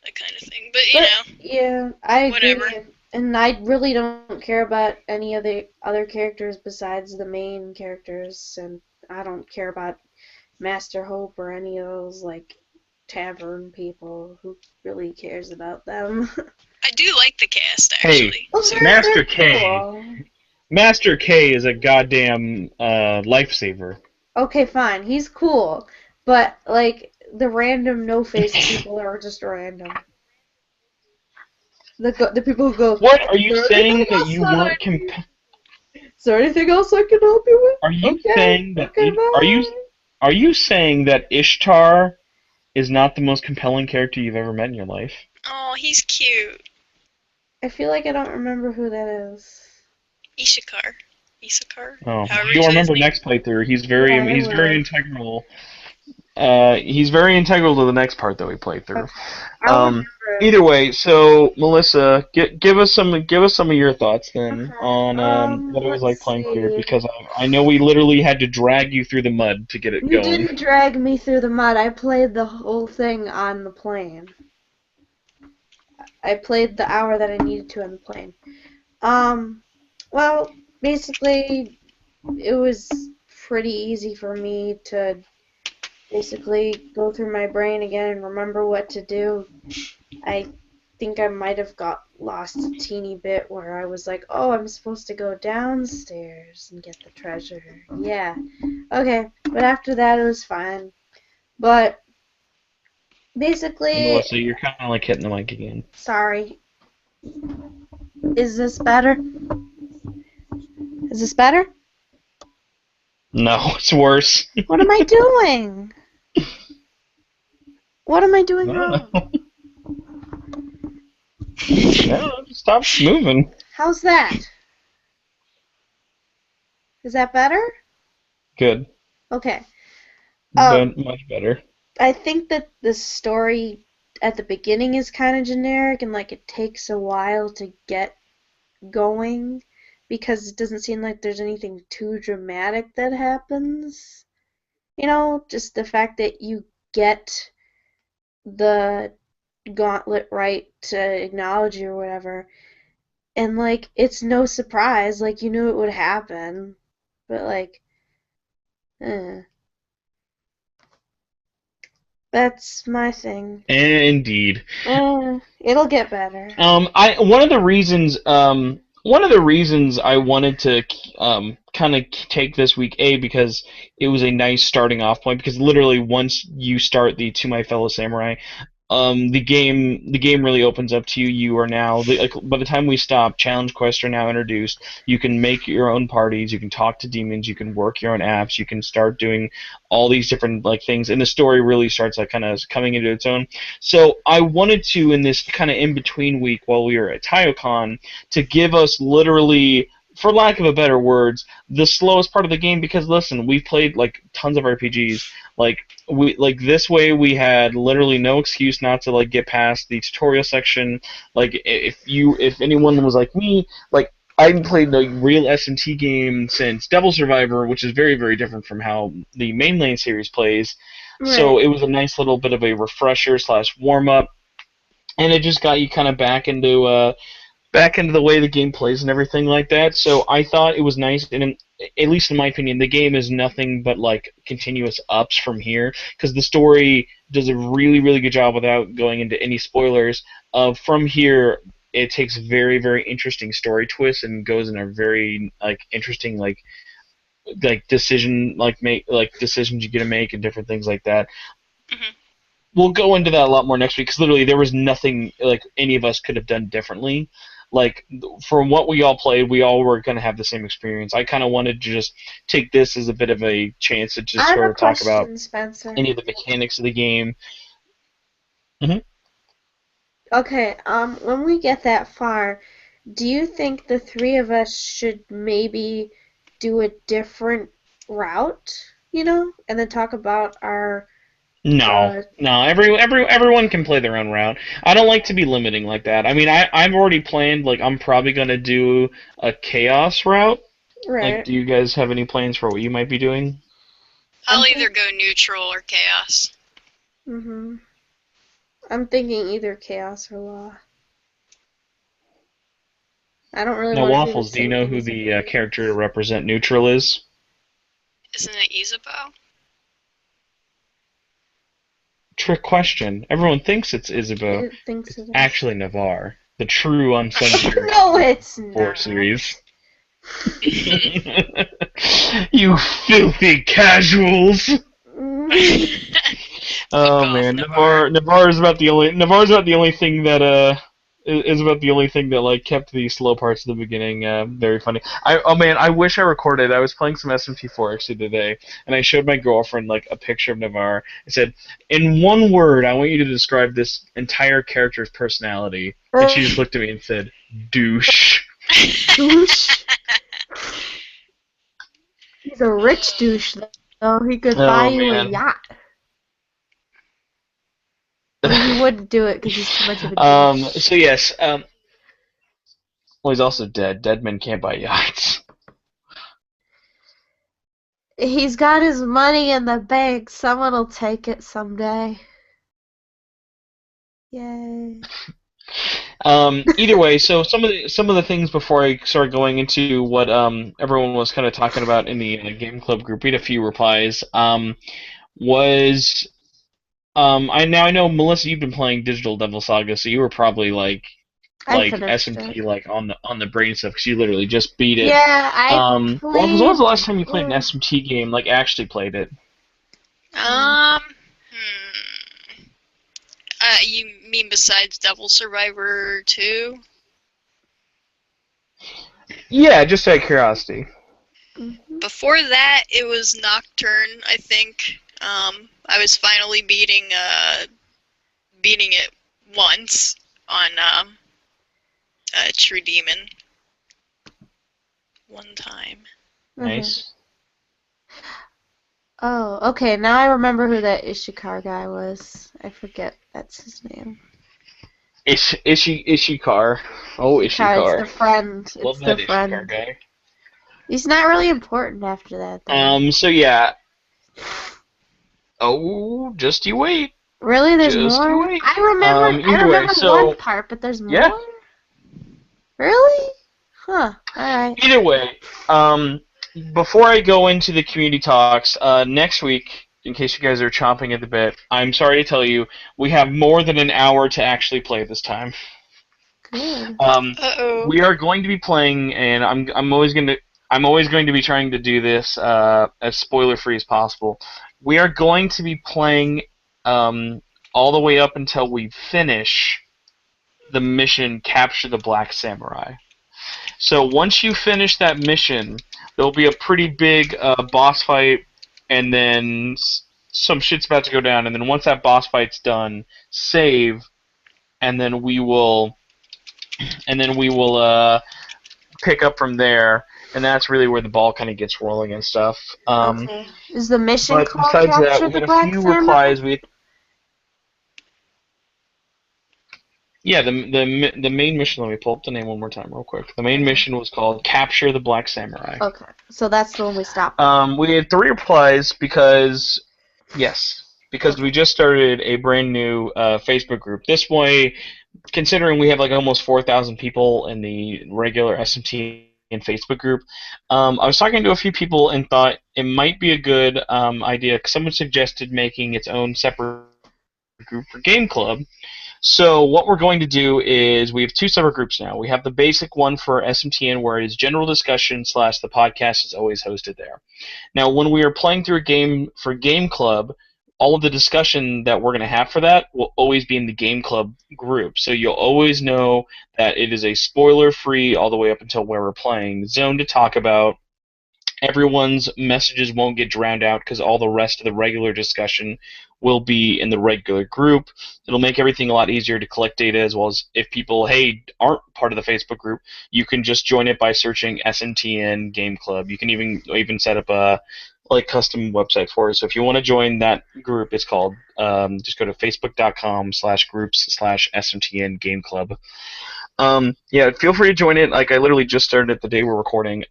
that kind of thing. But But yeah, I whatever. agree. And I really don't care about any of the other characters besides the main characters, and I don't care about Master Hope or any of those like tavern people. Who really cares about them? I do like the cast Hey, actually. Well, So Master they're K. cool. Master K is a goddamn lifesaver. Okay, fine. He's cool. But, like, the random no face people are just random. The people who go, What are is you there anything saying that else you that weren't is there anything else I can help you Are with? you Okay. saying that Okay, bye. are you saying that Ishtar is not the most compelling character you've ever met in your life? oh, he's cute. I feel like I don't remember who that is. Ishikar. Isakar? Oh, well, However you you'll say his remember name. next playthrough. Yeah, I He's very will. integral. He's very integral to the next part that we play through. Okay. I'll remember him. Either way, so Melissa, give us some of your thoughts then Okay. on what it was Let's like playing through it, see. because I know we literally had to drag you through the mud to get it You going. didn't drag me through the mud. I played the whole thing on the plane. I played the hour that I needed to on the plane. Um, well, basically, it was pretty easy for me to basically go through my brain again and remember what to do. I think I might have got lost a teeny bit where I was like, oh, I'm supposed to go downstairs and get the treasure. Yeah. Okay. But after that, it was fine. But basically, Melissa, you're kind of like hitting the mic again. sorry. Is this better? Is this better? No, it's worse. What am I doing? What am I doing I don't wrong? know. No, stop moving. How's that? Is that better? Good. Okay. but Um, much better. I think that the story at the beginning is kind of generic and like it takes a while to get going because it doesn't seem like there's anything too dramatic that happens. You know, just the fact that you get the gauntlet right to acknowledge you or whatever. And like it's no surprise, like you knew it would happen. But like eh, that's my thing. Indeed. It'll get better. I one of the reasons I wanted to kind of take this week because it was a nice starting off point because literally once you start the To My Fellow Samurai, the game really opens up to you. You are now like by the time we stop, challenge quests are now introduced. You can make your own parties. You can talk to demons. You can work your own apps. You can start doing all these different like things, and the story really starts like kind of coming into its own. So I wanted to in this kind of in between week while we were at TaioCon to give us literally. For lack of a better words, the slowest part of the game because listen, we've played like tons of RPGs. Like we like this way we had literally no excuse not to like get past the tutorial section. Like if anyone was like me, like I haven't played the real SMT game since Devil Survivor, which is very very different from how the mainline series plays. So Right. it was a nice little bit of a refresher slash warm up, and it just got you kind of back into the way the game plays and everything like that. So I thought it was nice, and at least in my opinion, the game is nothing but like continuous ups from here because the story does a really really good job without going into any spoilers. From here, it takes very very interesting story twists and goes in a very like interesting like decision like decisions you get to make and different things like that. Mhm. We'll go into that a lot more next week because literally there was nothing like any of us could have done differently. Like from what we all played, we all were going to have the same experience. I kind of wanted to just take this as a bit of a chance to I just have sort a of talk about question, Spencer. any of the mechanics of the game. Hmm. Okay, when we get that far, do you think the three of us should maybe do a different route, you know, and then talk about our No, uh no. Everyone can play their own route. I don't like to be limiting like that. I mean, I've already planned. Like, I'm probably gonna do a chaos route. Like, right. do you guys have any plans for what you might be doing? I'll I'm either think go neutral or chaos. mhm. I'm thinking either chaos or law. I don't really Now, want to do the Waffles, do you same know thing who as the everybody character to else. represent neutral is? Isn't it Isabeau? Trick question. Everyone thinks it's Isabeau. It thinks It's it is. actually Navarre, the true unsung hero of No, the it's SMT4 not. series. You filthy casuals! Fuck Oh off, man, Navarre. Navarre's about the only thing that is about the only thing that like kept the slow parts of the beginning very funny. Oh man, I wish I recorded. I was playing some SMT4 actually today, and I showed my girlfriend like a picture of Navarre. I said, "In one word, I want you to describe this entire character's personality." And she just looked at me and said, "Douche." Douche. He's a rich douche, though. He could buy Oh you a man. yacht. But he wouldn't do it because he's too much of a douche. So yes. Well, he's also dead. Dead men can't buy yachts. He's got his money in the bank. Someone will take it someday. Yay. Either way, so some of the things before I start going into what everyone was kind of talking about in the game club group, we had a few replies. Was I know Melissa, you've been playing Digital Devil Saga, so you were probably I like finished it. SMT like on the brain stuff because you literally just beat it. Yeah, I Waffles, when was the played. last time you played an SMT game like actually played it? Hmm. You mean besides Devil Survivor 2? Yeah, just out of curiosity. Mhm. Before that, it was Nocturne, I think. I was finally beating it once on True Demon one time. Mhm. Nice. Oh, okay. Now I remember who that Ishikar guy was. I forget that's his name. Ishikar. Oh, Ishikar, it's Ishikar. the friend. Love It's the that Ishikar friend. guy. He's not really important after that, though. So yeah. Oh, just you wait. Really, there's Just you more? wait. I Either way, remember one so part, but there's yeah. more? Really? Huh. Alright. Either way, before I go into the community talks, next week, in case you guys are chomping at the bit, I'm sorry to tell you, we have more than an hour to actually play this time. Good. Uh-oh. We are going to be playing, and I'm always going to be trying to do this as spoiler free as possible. We are going to be playing all the way up until we finish the mission Capture the Black Samurai. So once you finish that mission, there'll be a pretty big boss fight, and then some shit's about to go down. And then once that boss fight's done, save, and then we will pick up from there. And that's really where the ball kind of gets rolling and stuff. Okay. Is the mission But called besides that, Capture we the had a Black few Samurai? replies. Yeah, the main mission. Let me pull up the name one more time, real quick. The main Okay. mission was called Capture the Black Samurai. Okay. So that's the one we stopped. We had 3 replies because we just started a brand new Facebook group. This way, considering we have like almost 4,000 people in the regular SMT and Facebook group, I was talking to a few people and thought it might be a good idea. Someone suggested making its own separate group for Game Club. So what we're going to do is we have 2 separate groups now. We have the basic one for SMTN where it is general discussion / the podcast is always hosted there. Now, when we are playing through a game for Game Club, all of the discussion that we're going to have for that will always be in the Game Club group. So you'll always know that it is a spoiler-free all the way up until where we're playing zone to talk about. Everyone's messages won't get drowned out because all the rest of the regular discussion will be in the regular group. It'll make everything a lot easier to collect data, as well as if people, aren't part of the Facebook group, you can just join it by searching SMTN Game Club. You can even set up a custom website for it. So if you want to join that group, it's called just go to facebook.com/groups/SMTN Game Club. Yeah, feel free to join it. Like, I literally just started it the day we're recording.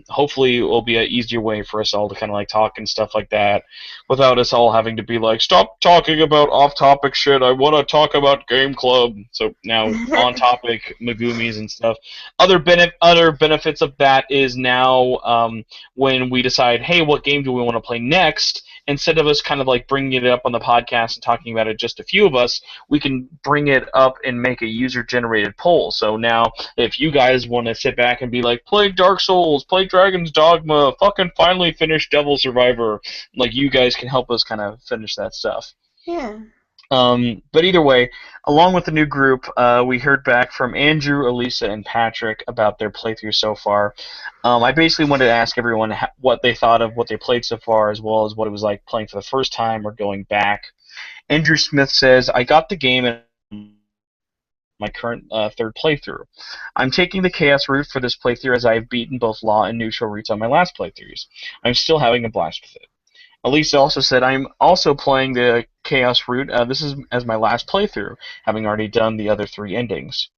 Hopefully it will be an easier way for us all to kind of like talk and stuff like that without us all having to be like, stop talking about off-topic shit. I want to talk about Game Club. So now on-topic Megumis and stuff. Other benefits of that is now when we decide, hey, what game do we want to play next? Instead of us kind of like bringing it up on the podcast and talking about it, just a few of us, we can bring it up and make a user-generated poll. So now, if you guys want to sit back and be like, play Dark Souls, play Dragon's Dogma, fucking finally finish Devil Survivor, like, you guys can help us kind of finish that stuff. Yeah. But either way, along with the new group, we heard back from Andrew, Elisa, and Patrick about their playthrough so far. I basically wanted to ask everyone what they thought of what they played so far, as well as what it was like playing for the first time or going back. Andrew Smith says, I got the game in my current 3rd playthrough. I'm taking the Chaos route for this playthrough as I have beaten both Law and Neutral routes on my last playthroughs. I'm still having a blast with it. Elisa also said, I'm also playing the Chaos route. This is as my last playthrough, having already done the other 3 endings.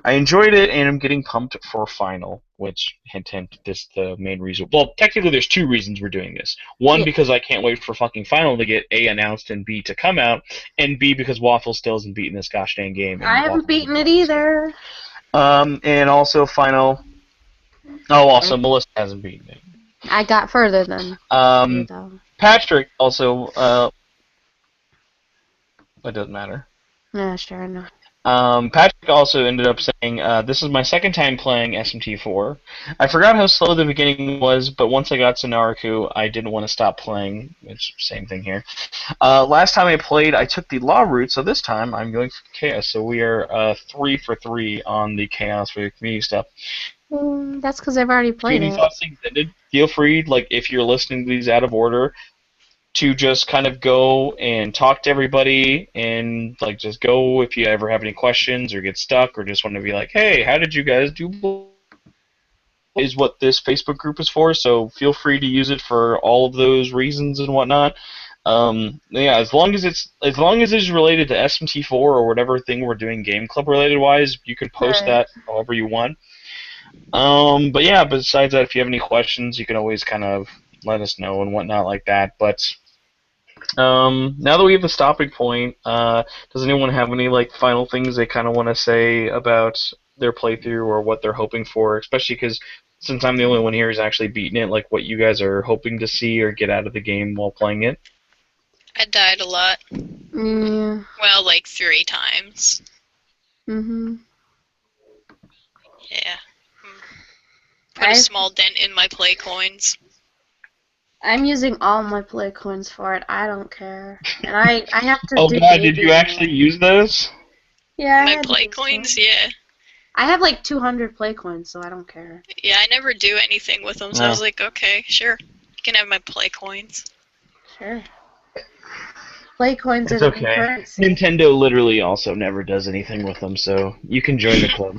I enjoyed it, and I'm getting pumped for Final, which, hint, hint, this is the main reason. Well, technically there's 2 reasons we're doing this. One, Yeah. because I can't wait for fucking Final to get A, announced, and B, to come out, and B, because Waffle still hasn't beaten this gosh dang game. I haven't beaten it either. And also Final... Oh, also, Melissa hasn't beaten it. I got further than you, though. Patrick also... it doesn't matter. Yeah, sure, I know. Patrick also ended up saying, this is my 2nd time playing SMT4. I forgot how slow the beginning was, but once I got to Naruku, I didn't want to stop playing. It's same thing here. Last time I played, I took the Law route, so this time I'm going for Chaos. So we are 3 for 3 on the Chaos for the community stuff. That's because I've already played Community it. thoughts extended. Feel free, like, if you're listening to these out of order, to just kind of go and talk to everybody and like just go if you ever have any questions or get stuck or just want to be like, hey, how did you guys do is what this Facebook group is for, so feel free to use it for all of those reasons and whatnot. Yeah, as long as it's related to SMT4 or whatever thing we're doing game club related wise, you can post Right. that however you want. But yeah, besides that, if you have any questions, you can always kind of let us know and whatnot like that. But now that we have the stopping point, does anyone have any like final things they kind of want to say about their playthrough or what they're hoping for? Especially because since I'm the only one here who's actually beaten it, like what you guys are hoping to see or get out of the game while playing it. I died a lot. Yeah. Well, like 3 times. Mhm. Yeah. Put a I small dent in my play coins. I'm using all my play coins for it. I don't care. And I have to Oh do God, did you baby actually now. use those? Yeah, I My had to play do so. coins, yeah. I have like 200 play coins, so I don't care. Yeah, I never do anything with them, so I was like, okay, sure. You can have my play coins. Sure. Play coins are It's the new okay. currency. Nintendo literally also never does anything with them, so you can join the club.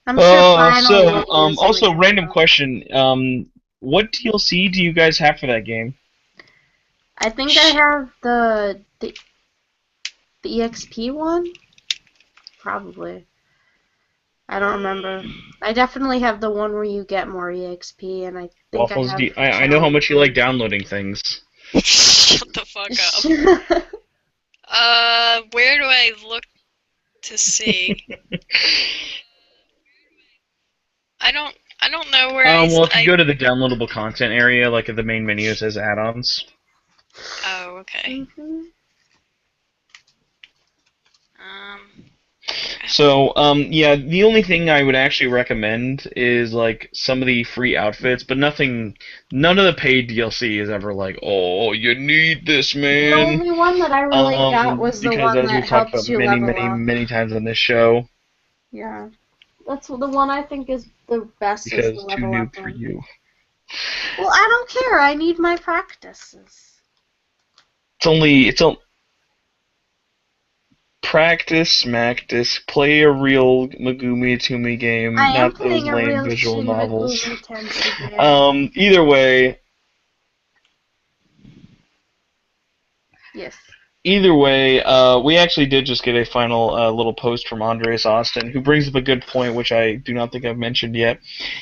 I'm sure Final So, will use them also, again. random question. What DLC do you guys have for that game? I think I have the EXP one? Probably. I don't remember. I definitely have the one where you get more EXP, and I think I Waffles, have the I know how challenge much you like one. downloading things. Shut the fuck up. Where do I look to see? I don't know where Well, if you go to the downloadable content area, like at the main menu, it says add-ons. Oh, okay. Mhm. Um, So, yeah, the only thing I would actually recommend is like some of the free outfits, but none of the paid DLC is ever like, oh, you need this, The man. only one that I really got was the Because one as that we've talked about helps you many, level many, up. many times on this show, Yeah. That's the one I think is the best is the because too level noob up for one. you. Well, I don't care. I need my practices. It's practice, Mactus, play a real Megumi Tumi game, I am not those playing a lame real visual Shin novels. Megumi Tensei game. Either way, Yes. we actually did just get a final little post from Andres Austin, who brings up a good point, which I do not think I've mentioned yet.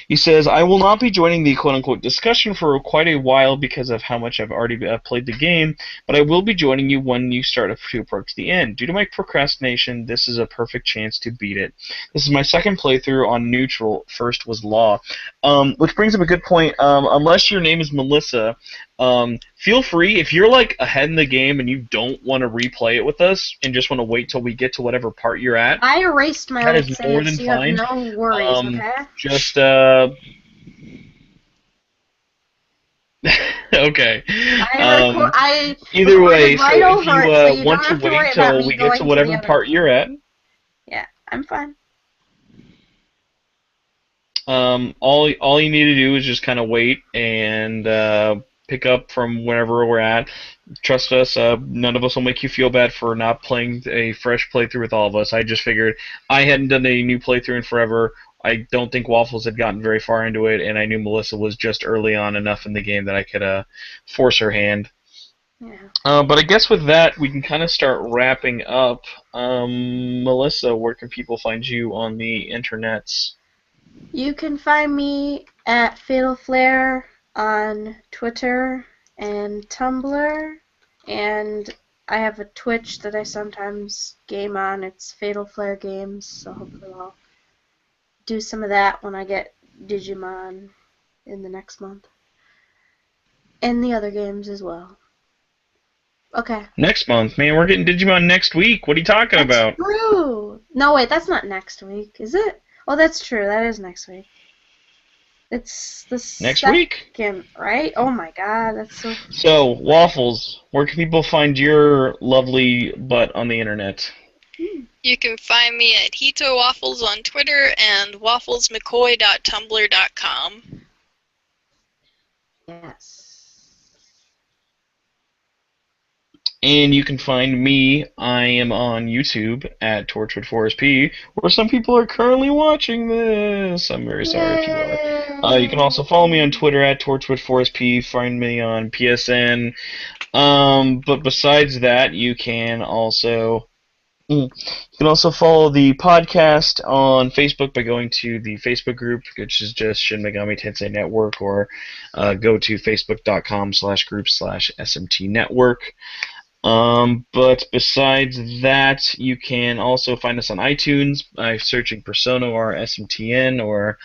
He says, I will not be joining the quote-unquote discussion for quite a while because of how much I've already played the game, but I will be joining you when you start to approach the end. Due to my procrastination, this is a perfect chance to beat it. This is my second playthrough on neutral. First was law. Which brings up a good point. Unless your name is Melissa, feel free, if you're like ahead in the game and you don't want to replay it with us and just want to wait till we get to whatever part you're at, I erased my that old is more save, than so you have fine. no worries, okay? Just okay. I Either way, recorded right so if over you it, so you want don't to have to worry wait about till me we get to going to the whatever other part game. you're at, Yeah, I'm fine. all you need to do is just kind of wait and pick up from wherever we're at. Trust us, none of us will make you feel bad for not playing a fresh playthrough with all of us. I just figured I hadn't done a new playthrough in forever. I don't think Waffles had gotten very far into it, and I knew Melissa was just early on enough in the game that I could force her hand. Yeah. But I guess with that, we can kind of start wrapping up. Melissa, where can people find you on the internets? You can find me at Fatal Flare on Twitter and Tumblr, and I have a Twitch that I sometimes game on. It's Fatal Flare Games, so hopefully I'll do some of that when I get Digimon in the next month. And the other games as well. Okay. Next month, man, we're getting Digimon next week. What are you talking That's about? true! No, wait, that's not next week, is it? Oh, that's true. That is next week. It's the Next week? second, right? Oh my god, that's so... So, Waffles, where can people find your lovely butt on the internet? you can find me at Hito Waffles on Twitter and wafflesmccoy.tumblr.com. Yes. And you can find me. I am on YouTube at Torchwood4SP, where some people are currently watching this. I'm very sorry if you are. You can also follow me on Twitter at Torchwood4SP. Find me on PSN. But besides that, you can also follow the podcast on Facebook by going to the Facebook group, which is just Shin Megami Tensei Network, or go to facebook.com/group/SMT Network. But besides that, you can also find us on iTunes by searching Persona or SMTN or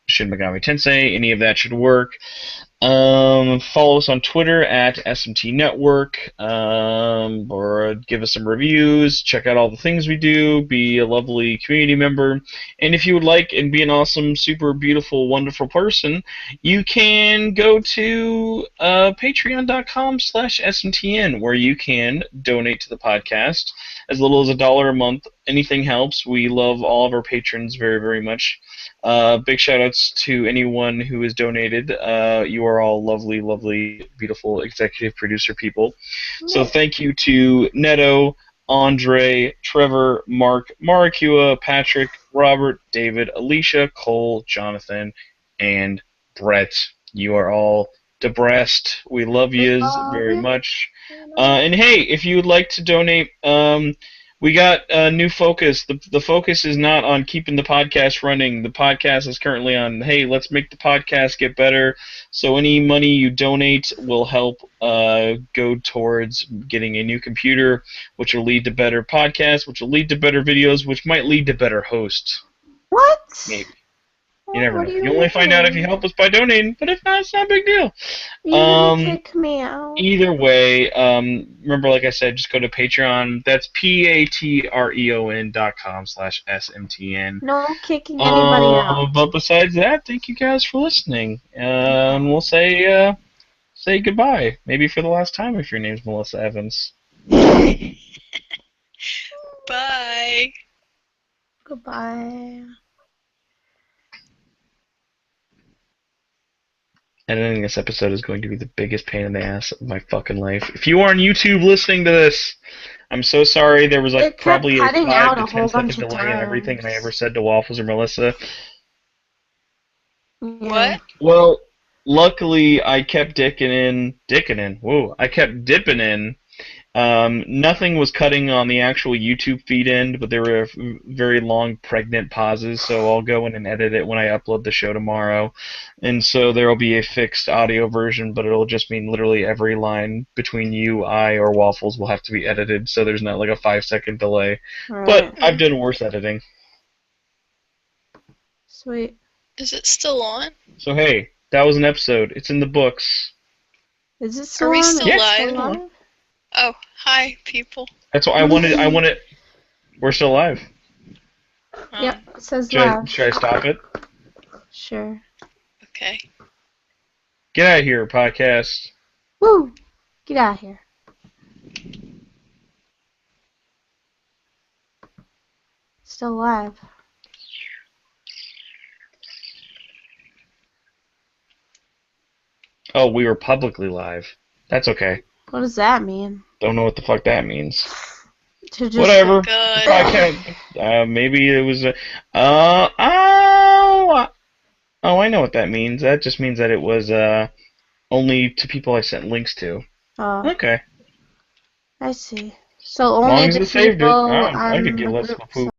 Shin Megami Tensei. Any of that should work. Follow us on Twitter at SMT Network, or give us some reviews. Check out all the things we do. Be a lovely community member. And if you would like and be an awesome, super beautiful, wonderful person, you can go to patreon.com/SMTN, where you can donate to the podcast as little as $1 a month. Anything helps. We love all of our patrons very, very much. Big shout outs to anyone who has donated. You are all lovely, lovely, beautiful executive producer people. So thank you to Neto, Andre, Trevor, Mark, Marikua, Patrick, Robert, David, Alicia, Cole, Jonathan, and Brett. You are all depressed. We love yous very much. And hey, if you would like to donate, we got a new focus. The focus is not on keeping the podcast running. The podcast is currently on, hey, let's make the podcast get better. So any money you donate will help go towards getting a new computer, which will lead to better podcasts, which will lead to better videos, which might lead to better hosts. What? Maybe. You never know. You only find out if you help us by donating, but if not, it's not a big deal. You can kick me out. Either way, remember, like I said, just go to Patreon. That's patreon.com/SMTN. No kicking anybody out. But besides that, thank you guys for listening. And we'll say goodbye. Maybe for the last time if your name's Melissa Evans. Bye. Goodbye. Editing this episode is going to be the biggest pain in the ass of my fucking life. If you are on YouTube listening to this, I'm so sorry. There was like probably a 5 to 10 second delay in everything I ever said to Waffles or Melissa. What? Well, luckily I kept dicking in. Whoa, I kept dipping in. Nothing was cutting on the actual YouTube feed end, but there were very long pregnant pauses, so I'll go in and edit it when I upload the show tomorrow. And so there will be a fixed audio version, but it'll just mean literally every line between you, I, or Waffles will have to be edited, so there's not like a 5-second delay. Right. But I've done worse editing. Sweet. Is it still on? So hey, that was an episode. It's in the books. Is it still Are we on? still live? Still on? Oh, hi, people. That's what I wanted. We're still live. Yep, it says Should I live. stop it? Sure. Okay. Get out of here, podcast. Woo! Get out of here. Still live. Oh, we were publicly live. That's okay. What does that mean? Don't know what the fuck that means. To just Whatever. Good. Maybe it was a. I know what that means. That just means that it was only to people I sent links to. Oh, Okay. I see. So As long only as the it saved it, people I on could give the less group of a poop.